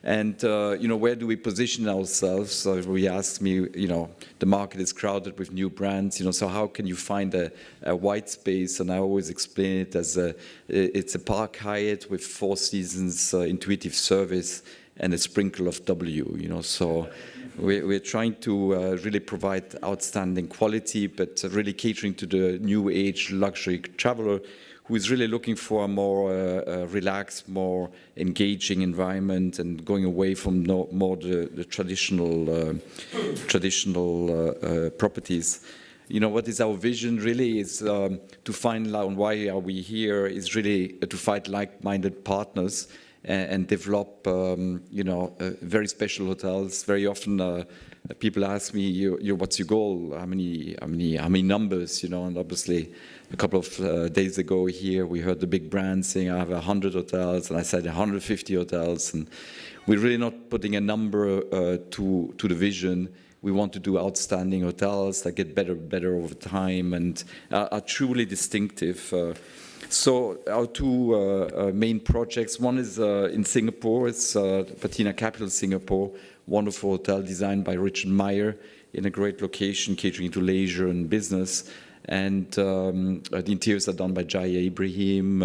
And, where do we position ourselves? So we ask me, the market is crowded with new brands, so how can you find a white space? And I always explain it as it's a Park Hyatt with 4 seasons, intuitive service, and a sprinkle of W, so we're trying to really provide outstanding quality, but really catering to the new age luxury traveler who is really looking for a more relaxed, more engaging environment and going away from more the traditional properties. What is our vision really is to find out why are we here is really to find like-minded partners and develop, very special hotels. Very often people ask me, what's your goal? How many numbers? And obviously a couple of days ago here, we heard the big brand saying, I have 100 hotels, and I said 150 hotels. And we're really not putting a number to the vision. We want to do outstanding hotels that get better over time and are truly distinctive. So our 2 main projects, one is in Singapore, it's Patina Capital Singapore, wonderful hotel designed by Richard Meyer in a great location catering to leisure and business. And the interiors are done by Jaya Ibrahim.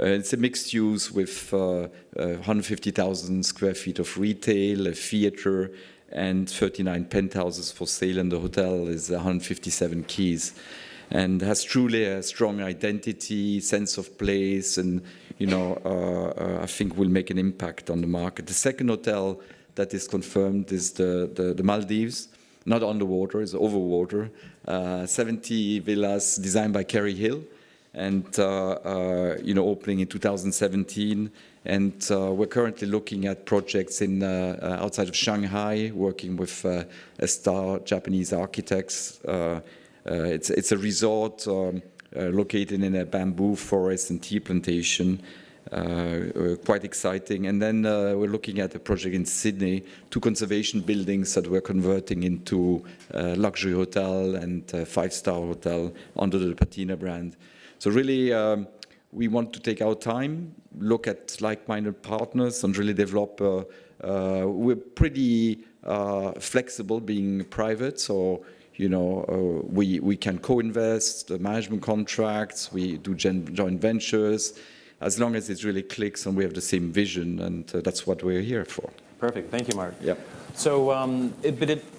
It's a mixed use with 150,000 square feet of retail, a theater, and 39 penthouses for sale, and the hotel is 157 keys. And has truly a strong identity, sense of place, and I think will make an impact on the market. The second hotel that is confirmed is the Maldives, not underwater, it's over water. 70 villas designed by Kerry Hill, and opening in 2017. And we're currently looking at projects in outside of Shanghai, working with a star Japanese architects. It's a resort located in a bamboo forest and tea plantation, quite exciting. And then we're looking at a project in Sydney, 2 conservation buildings that we're converting into luxury hotel and 5-star hotel under the Patina brand. So really, we want to take our time, look at like-minded partners, and really develop. We're pretty flexible, being private, so. We can co-invest, the management contracts, we do joint ventures, as long as it really clicks and we have the same vision, and that's what we're here for. Perfect. Thank you, Mark. Yeah. So,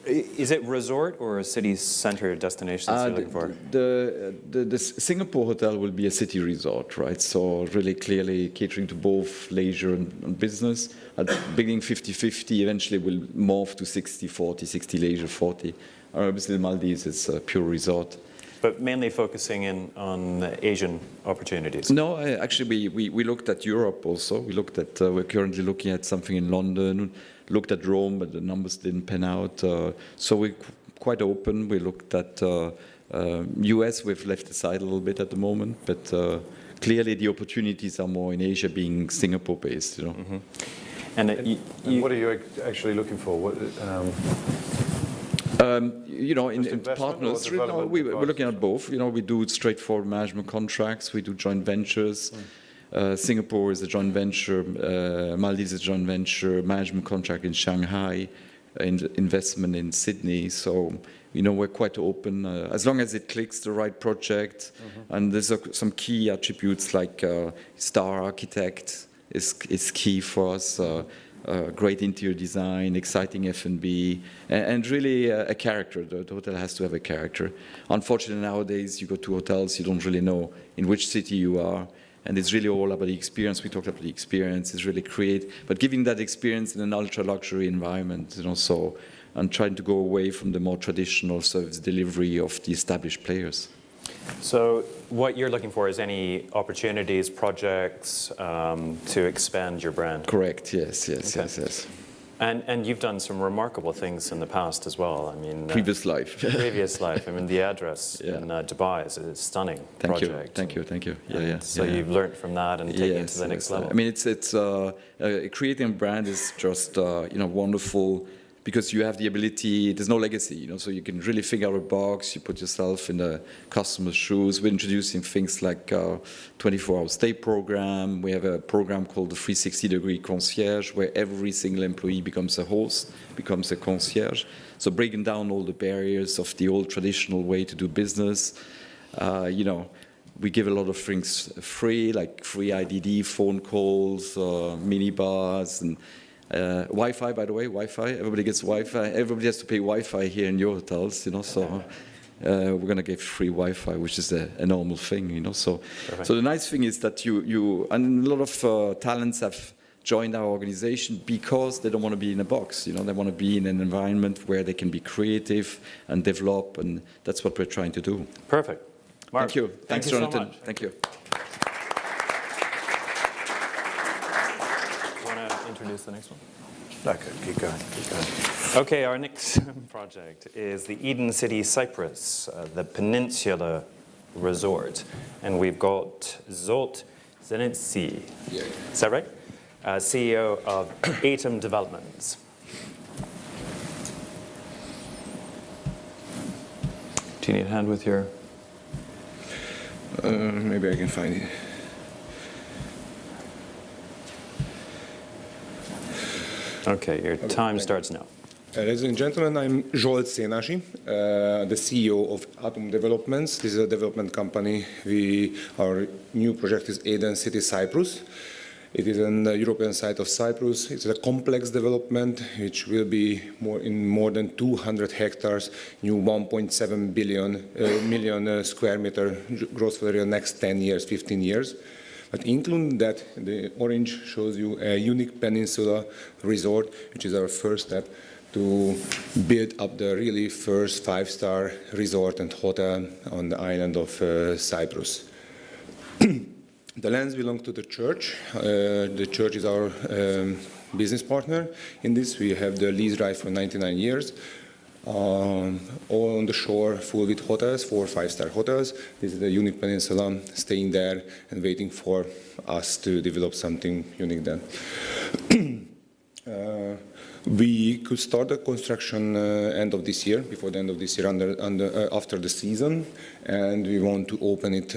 is it resort or a city center destination that you're looking for? The Singapore hotel will be a city resort, right? So really clearly catering to both leisure and business. At the beginning 50-50, eventually will morph to 60-40, 60 leisure, 40. Obviously, the Maldives is a pure resort. But mainly focusing in on Asian opportunities. No, actually, we looked at Europe also. We're currently looking at something in London. Looked at Rome, but the numbers didn't pan out. So we're quite open. We looked at US. We've left aside a little bit at the moment, but clearly the opportunities are more in Asia, being Singapore-based. Mm-hmm. And what are you actually looking for? What, in partners, we're looking at both. We do straightforward management contracts. We do joint ventures. Singapore is a joint venture. Maldives is a joint venture. Management contract in Shanghai. Investment in Sydney. So, we're quite open as long as it clicks the right project. Mm-hmm. And there's some key attributes like star architect is key for us. Great interior design, exciting F&B, and really a character. The hotel has to have a character. Unfortunately, nowadays, you go to hotels, you don't really know in which city you are, and it's really all about the experience. We talked about the experience, it's really but giving that experience in an ultra-luxury environment, so, and trying to go away from the more traditional service delivery of the established players. So what you're looking for is any opportunities, projects to expand your brand? Correct, yes. And you've done some remarkable things in the past as well. I mean, previous life. I mean, the address in Dubai is a stunning project. Thank you. So you've learned from that and taken it to the next level. I mean, it's creating a brand is just wonderful because you have the ability, there's no legacy, you know, so you can really think out of the box, you put yourself in the customer's shoes. We're introducing things like 24-hour stay program. We have a program called the 360-degree concierge, where every single employee becomes a host, becomes a concierge. So breaking down all the barriers of the old traditional way to do business. You know, we give a lot of things free, like free IDD, phone calls, mini bars, and Wi-Fi, by the way, Wi-Fi. Everybody gets Wi-Fi. Everybody has to pay Wi-Fi here in your hotels, you know, so we're going to give free Wi-Fi, which is a normal thing, you know. So the nice thing is that and a lot of talents have joined our organization because they don't want to be in a box, you know. They want to be in an environment where they can be creative and develop, and that's what we're trying to do. Perfect. Mark, thank you. Thanks, Jonathan. So much. Thank you. Want to introduce the next one? Okay, keep going. Okay, our next project is the Eden City Cyprus, the Peninsula Resort. And we've got Zsolt Zenitsi. Yeah. Is that right? CEO of Atom Developments. Do you need a hand with your... Maybe I can find it. Okay, your time starts now. Ladies and gentlemen, I'm Zsolt Szénási, the CEO of Atom Developments. This is a development company. Our new project is Eden City Cyprus. It is an European site of Cyprus. It's a complex development which will be more than 200 hectares, new 1.7 million square meter gross floor area next 10 years, 15 years. But including that, the orange shows you a unique peninsula resort, which is our first step to build up the really first 5-star resort and hotel on the island of Cyprus. The lands belong to the church. The church is our business partner in this. We have the lease right for 99 years. All on the shore, full with hotels, 4 5-star hotels. This is the unique peninsula, staying there and waiting for us to develop something unique there. We could start the construction end of this year, before the end of this year, after the season, and we want to open it,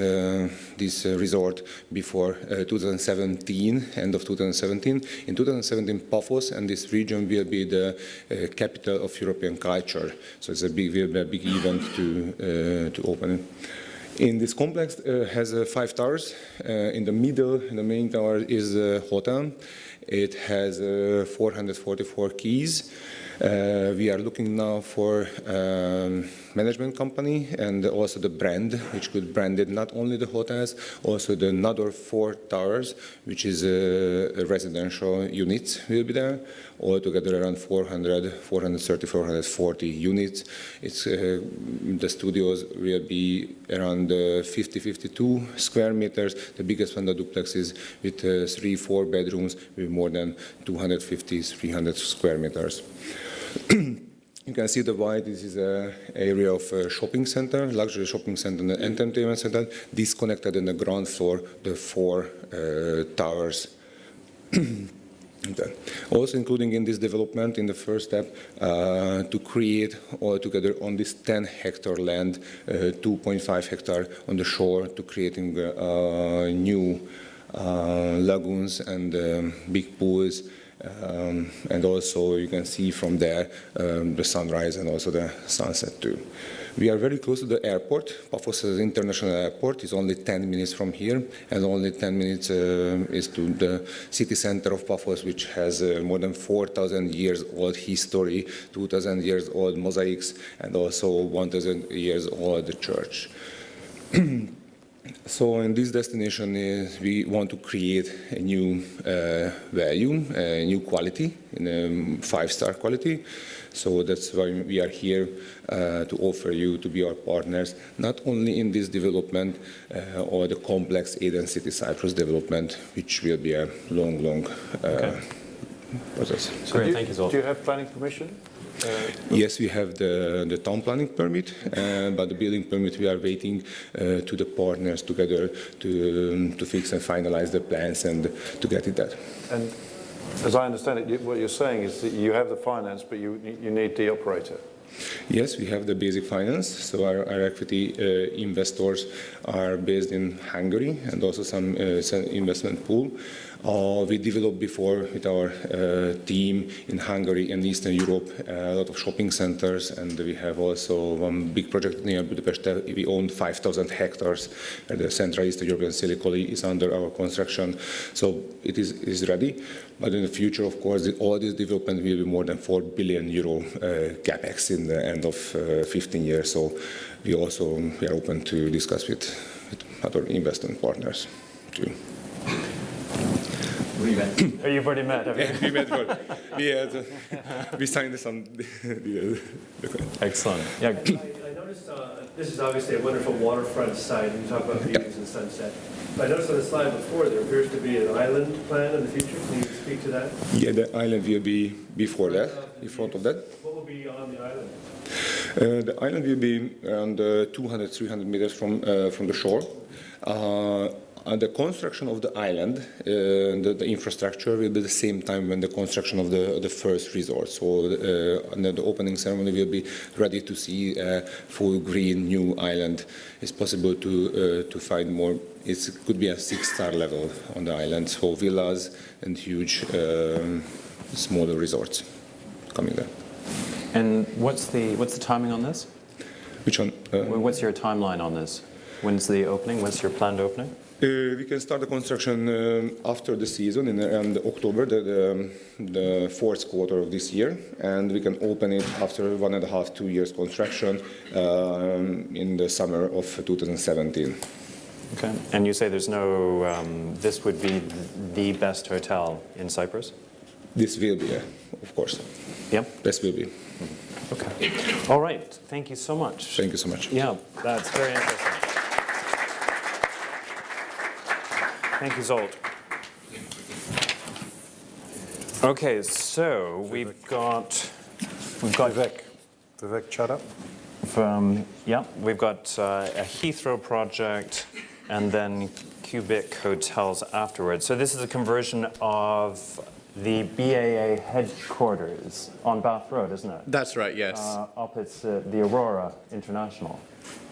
this resort, before 2017, end of 2017. In 2017, Paphos and this region will be the capital of European culture, so it's will be a big event to open it. In this complex has 5 towers. In the middle, the main tower is the hotel. It has 444 keys. We are looking now for management company and also the brand, which could brand it not only the hotels, also the another 4 towers, which is residential units will be there. Altogether around 430, 440 units. It's, the studios will be around 52 square meters. The biggest one, the duplex, is with 3-4 bedrooms with more than 250, 300 square meters. You can see the white. This is an area of shopping center, luxury shopping center and entertainment center, disconnected in the ground floor, the 4 towers. Also including in this development, in the first step, to create altogether on this 10-hectare land, 2.5 hectare on the shore, to creating new lagoons and big pools. And also you can see from there the sunrise and also the sunset too. We are very close to the airport. Paphos International Airport is only 10 minutes from here, and only 10 minutes is to the city center of Paphos, which has more than 4,000 years old history, 2,000 years old mosaics, and also 1,000 years old church. So in this destination, we want to create a new value, a new quality, in a 5-star quality. So that's why we are here to offer you to be our partners, not only in this development or the complex Eden City Cyprus development, which will be a long process. So great, thank you, Zsolt. Do you have planning permission? Yes, we have the town planning permit, but the building permit we are waiting to the partners together to fix and finalize the plans and to get it there. And As I understand it, what you're saying is that you have the finance, but you need the operator. Yes, we have the basic finance. So our equity investors are based in Hungary and also some investment pool. We developed before with our team in Hungary and Eastern Europe a lot of shopping centers, and we have also one big project near Budapest. We own 5,000 hectares, and the Central Eastern European Silicon is under our construction. So it is ready. But in the future, of course, all this development will be more than 4 billion euro capex in the end of 15 years. So we are open to discuss with other investment partners too. Oh, you've already met, have you? We met we signed some. Excellent. Yeah. I noticed this is obviously a wonderful waterfront site, and you talk about views and sunset. But I noticed on the slide before there appears to be an island plan in the future. Can you speak to that? Yeah, the island will be before that, in front of that. What will be on the island? The island will be around 200, 300 meters from the shore. The construction of the island, the infrastructure will be the same time when the construction of the first resort. So the opening ceremony will be ready to see a full green new island. It's possible to find more. It could be a 6-star level on the island, so villas and huge smaller resorts coming there. And what's the timing on this? Which one? What's your timeline on this? When's the opening? When's your planned opening? We can start the construction after the season in around October, the fourth quarter of this year, and we can open it after 1.5 to 2 years construction in the summer of 2017. Okay. And you say there's no, this would be the best hotel in Cyprus? This will be, of course. Yep. This will be. Okay. All right. Thank you so much. Thank you so much. Yeah, that's very interesting. Thank you, Zolt. Okay, so we've got Vivek Chadha. We've got a Heathrow project and then Cubic hotels afterwards. So this is a conversion of the BAA headquarters on Bath Road, isn't it? That's right, yes. Opposite the Aurora International.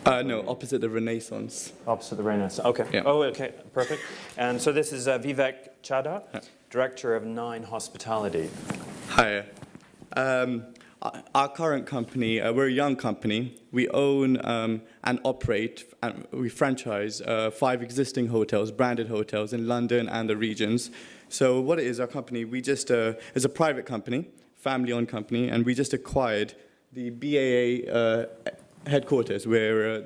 No, opposite the Renaissance. Opposite the Renaissance. Okay. Yeah. Oh, okay. Perfect. And so this is Vivek Chadha, Director of 9 Hospitality. Hi. Our current company, we're a young company. We own and operate, and we franchise 5 existing hotels, branded hotels in London and the regions. So what it is, our company, we just, is a private company, family-owned company, and we just acquired the BAA headquarters, where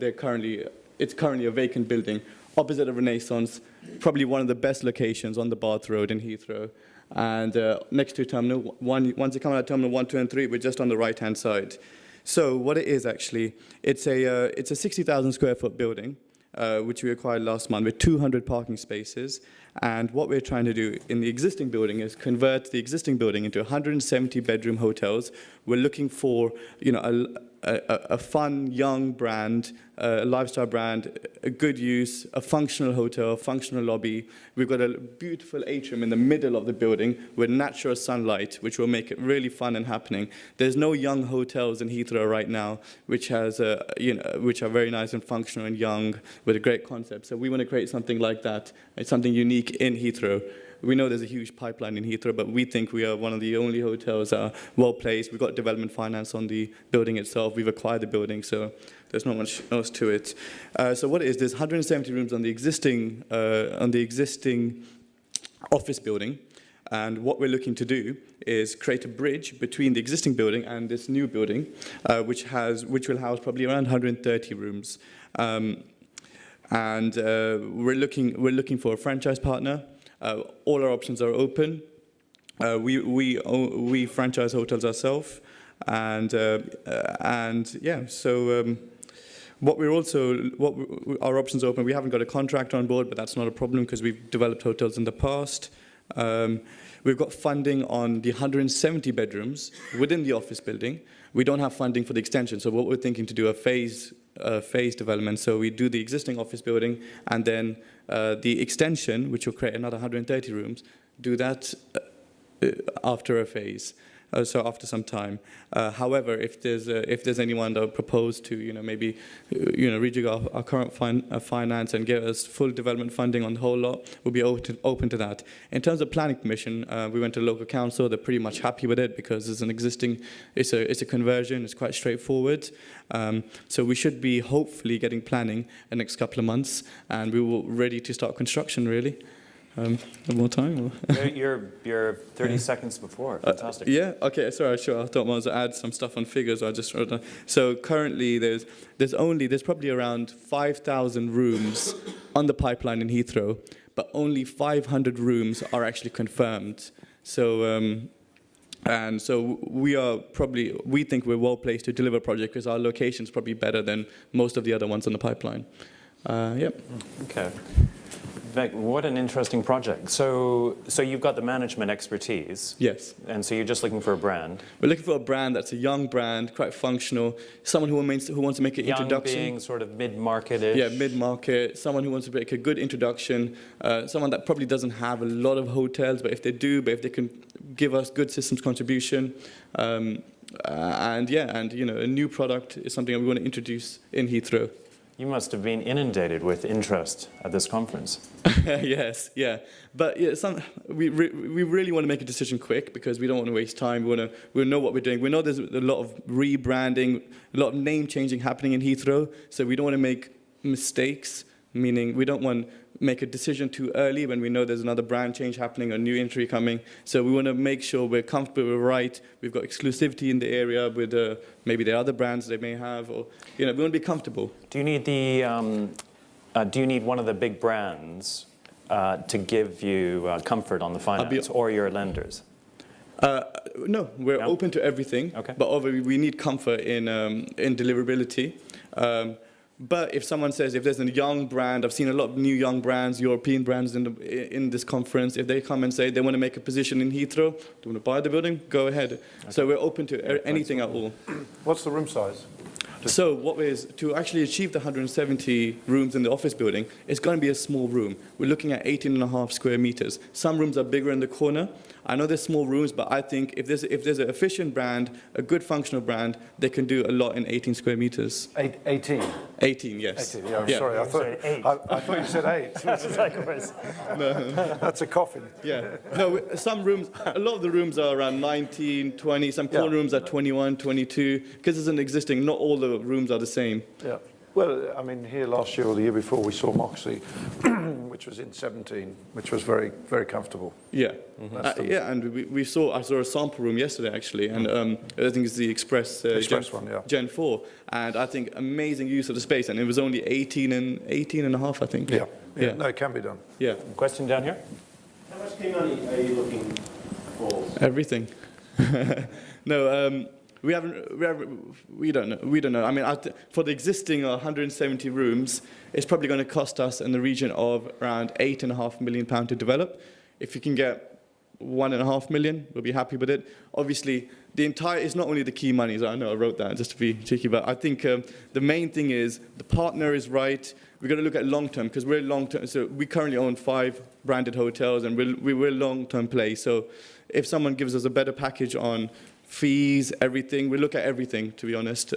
it's currently a vacant building opposite the Renaissance, probably one of the best locations on the Bath Road in Heathrow, and next to Terminal 1. Once you come out of Terminal 1, 2, and 3, we're just on the right-hand side. So what it is actually, it's a 60,000 square foot building, which we acquired last month with 200 parking spaces. And what we're trying to do in the existing building is convert the existing building into 170 bedroom hotels. We're looking for, a fun, young brand, a lifestyle brand, a good use, a functional hotel, functional lobby. We've got a beautiful atrium in the middle of the building with natural sunlight, which will make it really fun and happening. There's no young hotels in Heathrow right now, which has, which are very nice and functional and young with a great concept. So we want to create something like that. It's something unique in Heathrow. We know there's a huge pipeline in Heathrow, but we think we are one of the only hotels that are well placed. We've got development finance on the building itself. We've acquired the building, so there's not much else to it. So what it is, there's 170 rooms on the existing office building. And what we're looking to do is create a bridge between the existing building and this new building, which will house probably around 130 rooms. And we're looking for a franchise partner. All our options are open. We franchise hotels ourselves, and yeah. So our options are open. We haven't got a contractor on board, but that's not a problem because we've developed hotels in the past. We've got funding on the 170 bedrooms within the office building. We don't have funding for the extension, so what we're thinking to do a phase development. So we do the existing office building, and then the extension, which will create another 130 rooms, do that after a phase. So after some time. However, if there's anyone that would propose to, maybe, rejig our current finance and give us full development funding on the whole lot, we'll be open to that. In terms of planning permission, we went to local council. They're pretty much happy with it because it's an existing, it's a conversion. It's quite straightforward. So we should be hopefully getting planning in the next couple of months, and we will ready to start construction really. One more time? You're 30 seconds before. Fantastic. Yeah. Okay. Sorry. Sure. I thought I was to add some stuff on figures. I just wrote down. So currently, there's probably around 5,000 rooms on the pipeline in Heathrow, but only 500 rooms are actually confirmed. So. And so we think we're well placed to deliver a project because our location is probably better than most of the other ones on the pipeline. Yep. Okay. Vivek, what an interesting project. So you've got the management expertise. Yes. And so you're just looking for a brand. We're looking for a brand that's a young brand, quite functional, someone who wants to make an introduction. Young being sort of mid-market-ish. Yeah, mid-market, someone who wants to make a good introduction, someone that probably doesn't have a lot of hotels, but if they they can give us good systems contribution. And a new product is something that we want to introduce in Heathrow. You must have been inundated with interest at this conference. Yes, yeah. But yeah, we really want to make a decision quick because we don't want to waste time. We know what we're doing. We know there's a lot of rebranding, a lot of name changing happening in Heathrow, so we don't want to make mistakes, meaning we don't want to make a decision too early when we know there's another brand change happening or new entry coming. So we want to make sure we're comfortable, we're right, we've got exclusivity in the area with maybe the other brands they may have, or we want to be comfortable. Do you need one of the big brands to give you comfort on the finance, or your lenders? No, we're open to everything. Okay. But obviously we need comfort in deliverability. But if someone says, if there's a young brand, I've seen a lot of new young brands, European brands in this conference, if they come and say they want to make a position in Heathrow, do you want to buy the building? Go ahead. Okay. So we're open to anything at all. What's the room size? So to actually achieve the 170 rooms in the office building, it's going to be a small room. We're looking at 18.5 square meters. Some rooms are bigger in the corner. I know there's small rooms, but I think if there's an efficient brand, a good functional brand, they can do a lot in 18 square meters. 18? 18, yes. 18, yeah, sorry, I thought you said 8. No. That's a coffin. Yeah. No, some rooms, a lot of the rooms are around 19, 20, some corner rooms are 21, 22, because it's an existing, not all the rooms are the same. Yeah. Well, I mean, here last year or the year before, we saw Moxie, which was in 17, which was very, very comfortable. Yeah, and I saw a sample room yesterday actually, and I think it's the Express one, yeah. Gen 4, and I think amazing use of the space, and it was only 18 and a half, I think. Yeah. No, it can be done. Yeah. Question down here? How much key money are you looking for? Everything. No. We don't know. I mean, for the existing 170 rooms, it's probably going to cost us in the region of around £8.5 million to develop. If you can get 1.5 million, we'll be happy with it. Obviously, it's not only the key money. I know I wrote that just to be cheeky, but I think the main thing is the partner is right. We're going to look at long-term because we're long-term. So we currently own 5 branded hotels, and we're long-term play. So if someone gives us a better package on fees, everything. We look at everything, to be honest.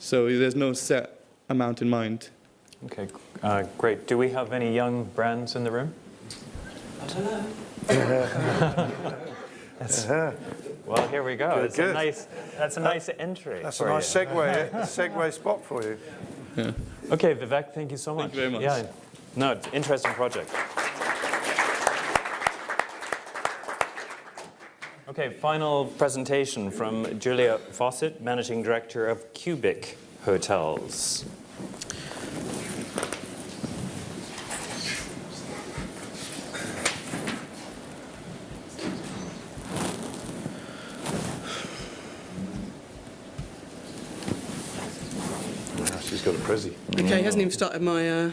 So there's no set amount in mind. Okay, great. Do we have any young brands in the room? I don't know. Well, here we go. Good. That's a nice entry. That's a nice segue spot for you. Yeah. Okay, Vivek, thank you so much. Thank you very much. Yeah. No, it's an interesting project. Okay, final presentation from Julia Fawcett, Managing Director of Cubic Hotels. She's got a prezi. Okay, he hasn't even started my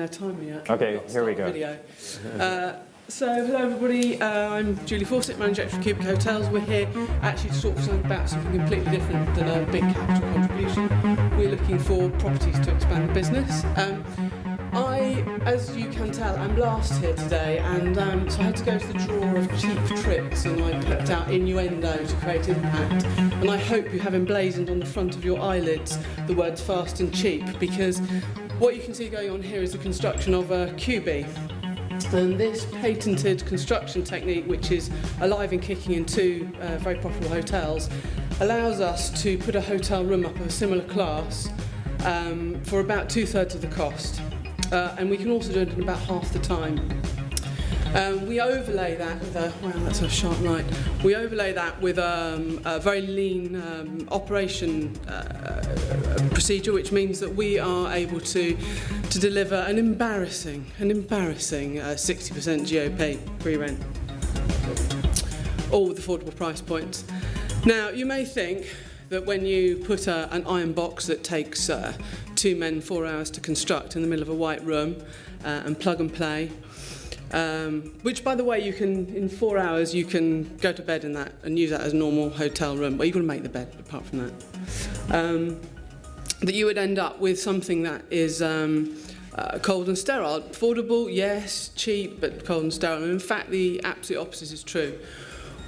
timer yet. Okay, here we go. Video. So, hello everybody, I'm Julie Fawcett, Manager Director of Cubic Hotels. We're here actually to talk about something completely different than a big capital contribution. We're looking for properties to expand the business. I as you can tell, I'm last here today, and so I had to go to the drawer of cheap tricks, and I picked out innuendo to create impact. And I hope you have emblazoned on the front of your eyelids the words fast and cheap, because what you can see going on here is the construction of a QB. And this patented construction technique, which is alive and kicking in two very profitable hotels, allows us to put a hotel room up of a similar class for about 2/3 of the cost. And we can also do it in about half the time. We overlay that with a, wow, that's a sharp light. We overlay that with a very lean operation procedure, which means that we are able to deliver an embarrassing 60% GOP pre-rent, all with affordable price points. Now, you may think that when you put an iron box that takes 2 men 4 hours to construct in the middle of a white room and plug and play, which, by the way, you can, in 4 hours, you can go to bed in that and use that as a normal hotel room. Well, you've got to make the bed, apart from that. That you would end up with something that is cold and sterile. Affordable, yes, cheap, but cold and sterile. And in fact, the absolute opposite is true.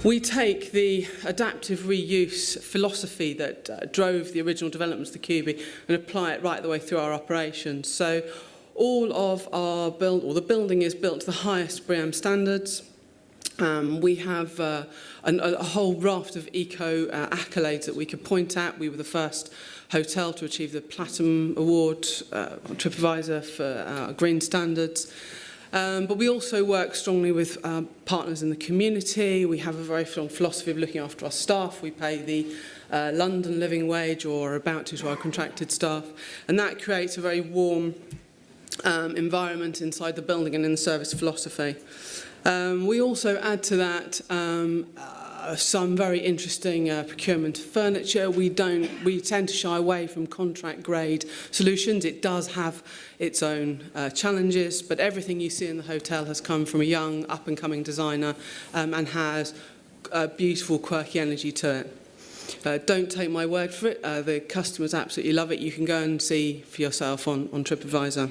We take the adaptive reuse philosophy that drove the original developments of the QB and apply it right the way through our operations. So all of our the building is built to the highest BREEAM standards. We have a whole raft of eco accolades that we could point at. We were the first hotel to achieve the Platinum Award TripAdvisor for our green standards. But we also work strongly with partners in the community. We have a very strong philosophy of looking after our staff. We pay the London living wage, or about to our contracted staff. And that creates a very warm environment inside the building and in the service philosophy. We also add to that some very interesting procurement of furniture. We tend to shy away from contract grade solutions. It does have its own challenges, but everything you see in the hotel has come from a young up and coming designer and has a beautiful quirky energy to it. Don't take my word for it. The customers absolutely love it. You can go and see for yourself on TripAdvisor.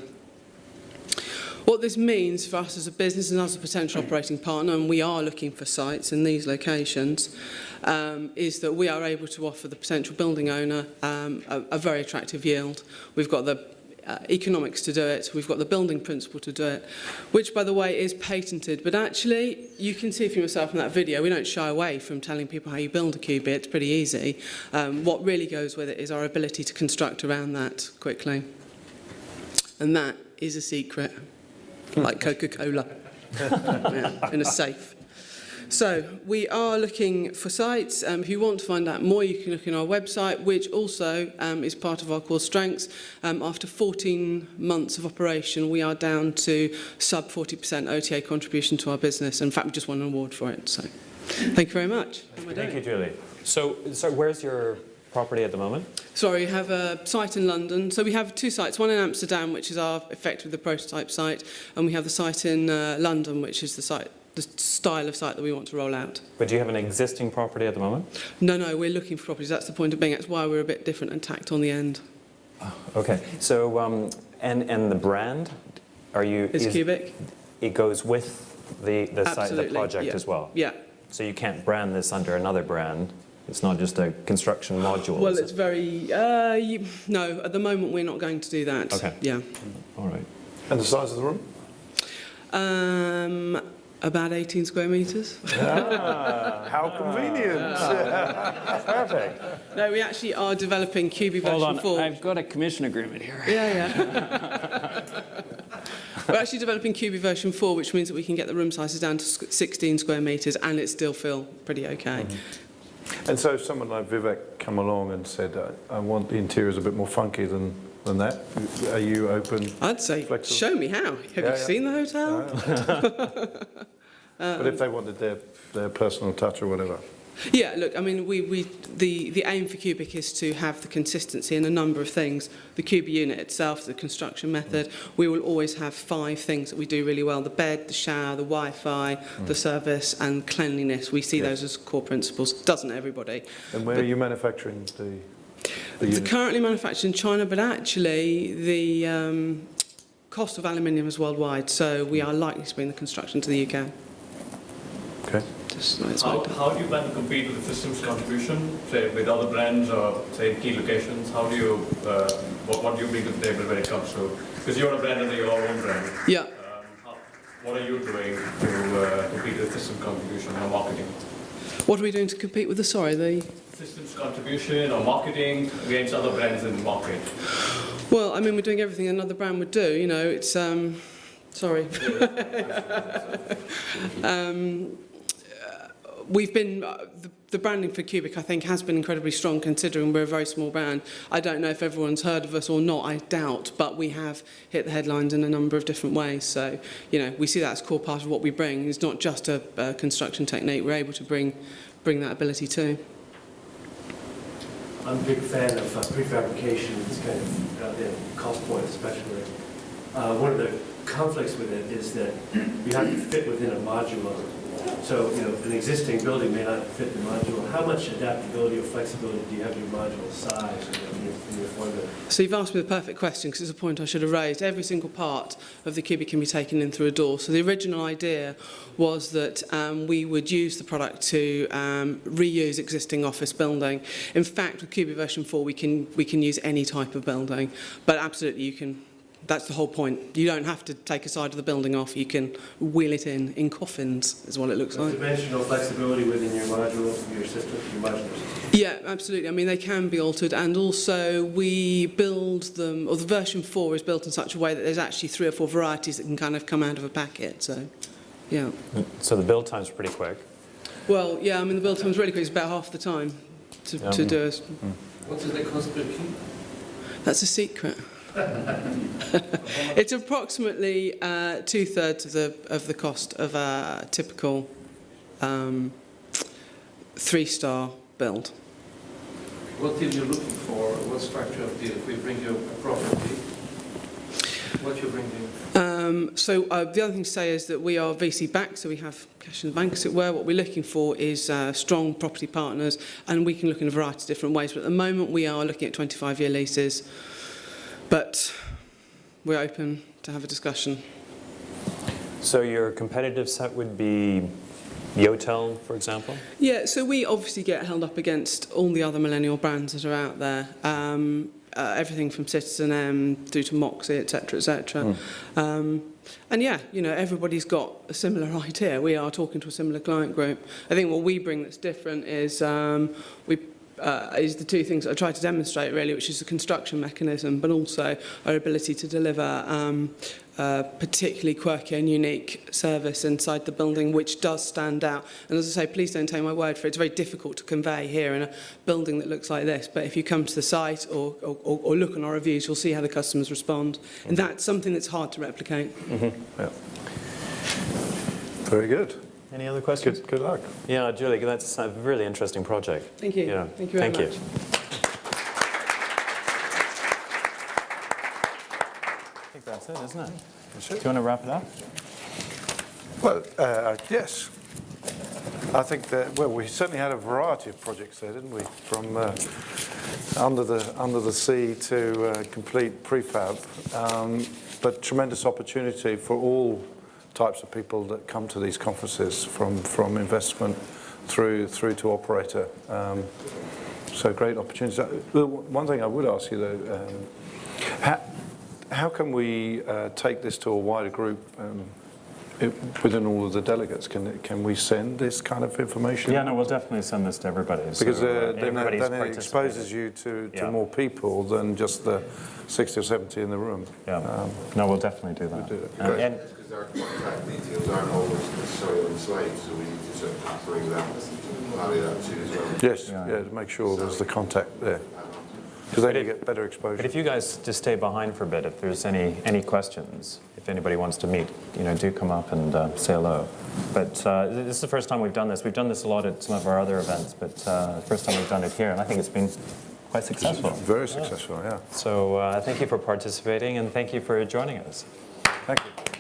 What this means for us as a business and as a potential operating partner, and we are looking for sites in these locations, is that we are able to offer the potential building owner a very attractive yield. We've got the economics to do it, we've got the building principle to do it, which, by the way, is patented. But actually, you can see for yourself in that video, we don't shy away from telling people how you build a QB. It's pretty easy. What really goes with it is our ability to construct around that quickly. And that is a secret. Like Coca-Cola, in a safe. So we are looking for sites. If you want to find out more, you can look in our website, which also is part of our core strengths. After 14 months of operation, we are down to sub 40% OTA contribution to our business. In fact, we just won an award for it. So thank you very much. Thank you, Julie. So where's your property at the moment? Sorry, we have a site in London. So we have 2 sites, one in Amsterdam, which is our effectively the prototype site, and we have the site in London, which is the style of site that we want to roll out. But do you have an existing property at the moment? No, we're looking for properties. That's the point of being. That's why we're a bit different and tacked on the end. Oh, okay. So, and the brand, Is Cubic. It goes with the site, the project yeah. as well? Yeah. So you can't brand this under another brand? It's not just a construction module? Well, it's very... no, at the moment we're not going to do that. Okay. Yeah. All right. And the size of the room? About 18 square metres. How convenient. Perfect. No, we actually are developing QB version 4. I've got a commission agreement here. Yeah. We're actually developing QB version 4, which means that we can get the room sizes down to 16 square metres and it still feel pretty okay. Mm-hmm. And so if someone like Vivek come along and said, I want the interiors a bit more funky than that, are you open? I'd say, flexible? Show me how. Have you seen the hotel? But if they wanted their personal touch or whatever. Yeah, look, I mean, the aim for Cubic is to have the consistency in a number of things. The QB unit itself, the construction method, we will always have 5 things that we do really well: the bed, the shower, the Wi-Fi, the service, and cleanliness. We see those as core principles. Doesn't everybody? And where are you manufacturing the It's currently manufactured in China, but actually the cost of aluminium is worldwide, so we are likely to bring the construction to the UK. Okay. How do you plan to compete with the systems contribution, say with other brands or say key locations? How do you, what do you bring to the table when it comes to, because you're a brand under your own brand. Yeah. What are you doing to compete with systems contribution or marketing? What are we doing to compete with the systems contribution or marketing against other brands in the market? Well, I mean, we're doing everything another brand would do. You know, it's sorry. We've been the branding for Cubic, I think, has been incredibly strong considering we're a very small brand. I don't know if everyone's heard of us or not, I doubt, but we have hit the headlines in a number of different ways. So, you know, we see that as a core part of what we bring. It's not just a construction technique, we're able to bring that ability too. I'm a big fan of prefabrication, it's kind of the cost point especially. One of the conflicts with it is that you have to fit within a modular. So, you know, an existing building may not fit the modular. How much adaptability or flexibility do you have in your modular size in your formula? So you've asked me the perfect question because it's a point I should have raised. Every single part of the Cubic can be taken in through a door. So the original idea was that we would use the product to reuse existing office building. In fact, with Cubic version 4, we can use any type of building, but absolutely you can. That's the whole point. You don't have to take a side of the building off. You can wheel it in coffins, is what it looks like. Dimensional flexibility within your module, your system, your modulars. Yeah, absolutely. I mean, they can be altered, and also we build them, or the version 4 is built in such a way that there's actually 3 or 4 varieties that can kind of come out of a packet. So, yeah. So the build time's pretty quick. Well, yeah. I mean, the build time's really quick. It's about half the time to do it. What does it cost per key? That's a secret. It's approximately 2/3 of the cost of a typical 3-star build. What deal you're looking for? What structure of deal? If we bring you a property, what you bring in? So the other thing to say is that we are VC backed, so we have cash in the bank, as it were. What we're looking for is strong property partners, and we can look in a variety of different ways. But at the moment, we are looking at 25-year leases. But we're open to have a discussion. So your competitive set would be Yotel, for example? Yeah, so we obviously get held up against all the other millennial brands that are out there. Everything from Citizen M through to Moxie, etc., etc. And yeah, you know, everybody's got a similar idea. We are talking to a similar client group. I think what we bring that's different is is the 2 things I try to demonstrate really, which is the construction mechanism, but also our ability to deliver particularly quirky and unique service inside the building, which does stand out. And as I say, please don't take my word for it. It's very difficult to convey here in a building that looks like this. But if you come to the site or look on our reviews, you'll see how the customers respond. And that's something that's hard to replicate. Yeah. Very good. Any other questions? Good luck. Yeah, Julie, that's a really interesting project. Thank you. Yeah. Thank you very much. I think that's it, isn't it? Do you want to wrap it up? Well, yes. I think that, well, we certainly had a variety of projects there, didn't we? From under the sea to complete prefab, but tremendous opportunity for all types of people that come to these conferences, from investment through to operator. So great opportunities. One thing I would ask you though, how can we take this to a wider group within all of the delegates? Can we send this kind of information? Yeah, no, we'll definitely send this to everybody. Because so, then it exposes you to more people than just the 60 or 70 in the room. Yeah. No, we'll definitely do that. We'll do it. And because our contact details aren't always necessarily on the slide, so we need to sort of bring that, marry that too as well. Yes, yeah, to make sure there's the contact there. Because then you get better exposure. But if you guys just stay behind for a bit, if there's any questions, if anybody wants to meet, you know, do come up and say hello. But this is the first time we've done this. We've done this a lot at some of our other events, but first time we've done it here, and I think it's been quite successful. Very successful, yeah. So thank you for participating, and thank you for joining us. Thank you.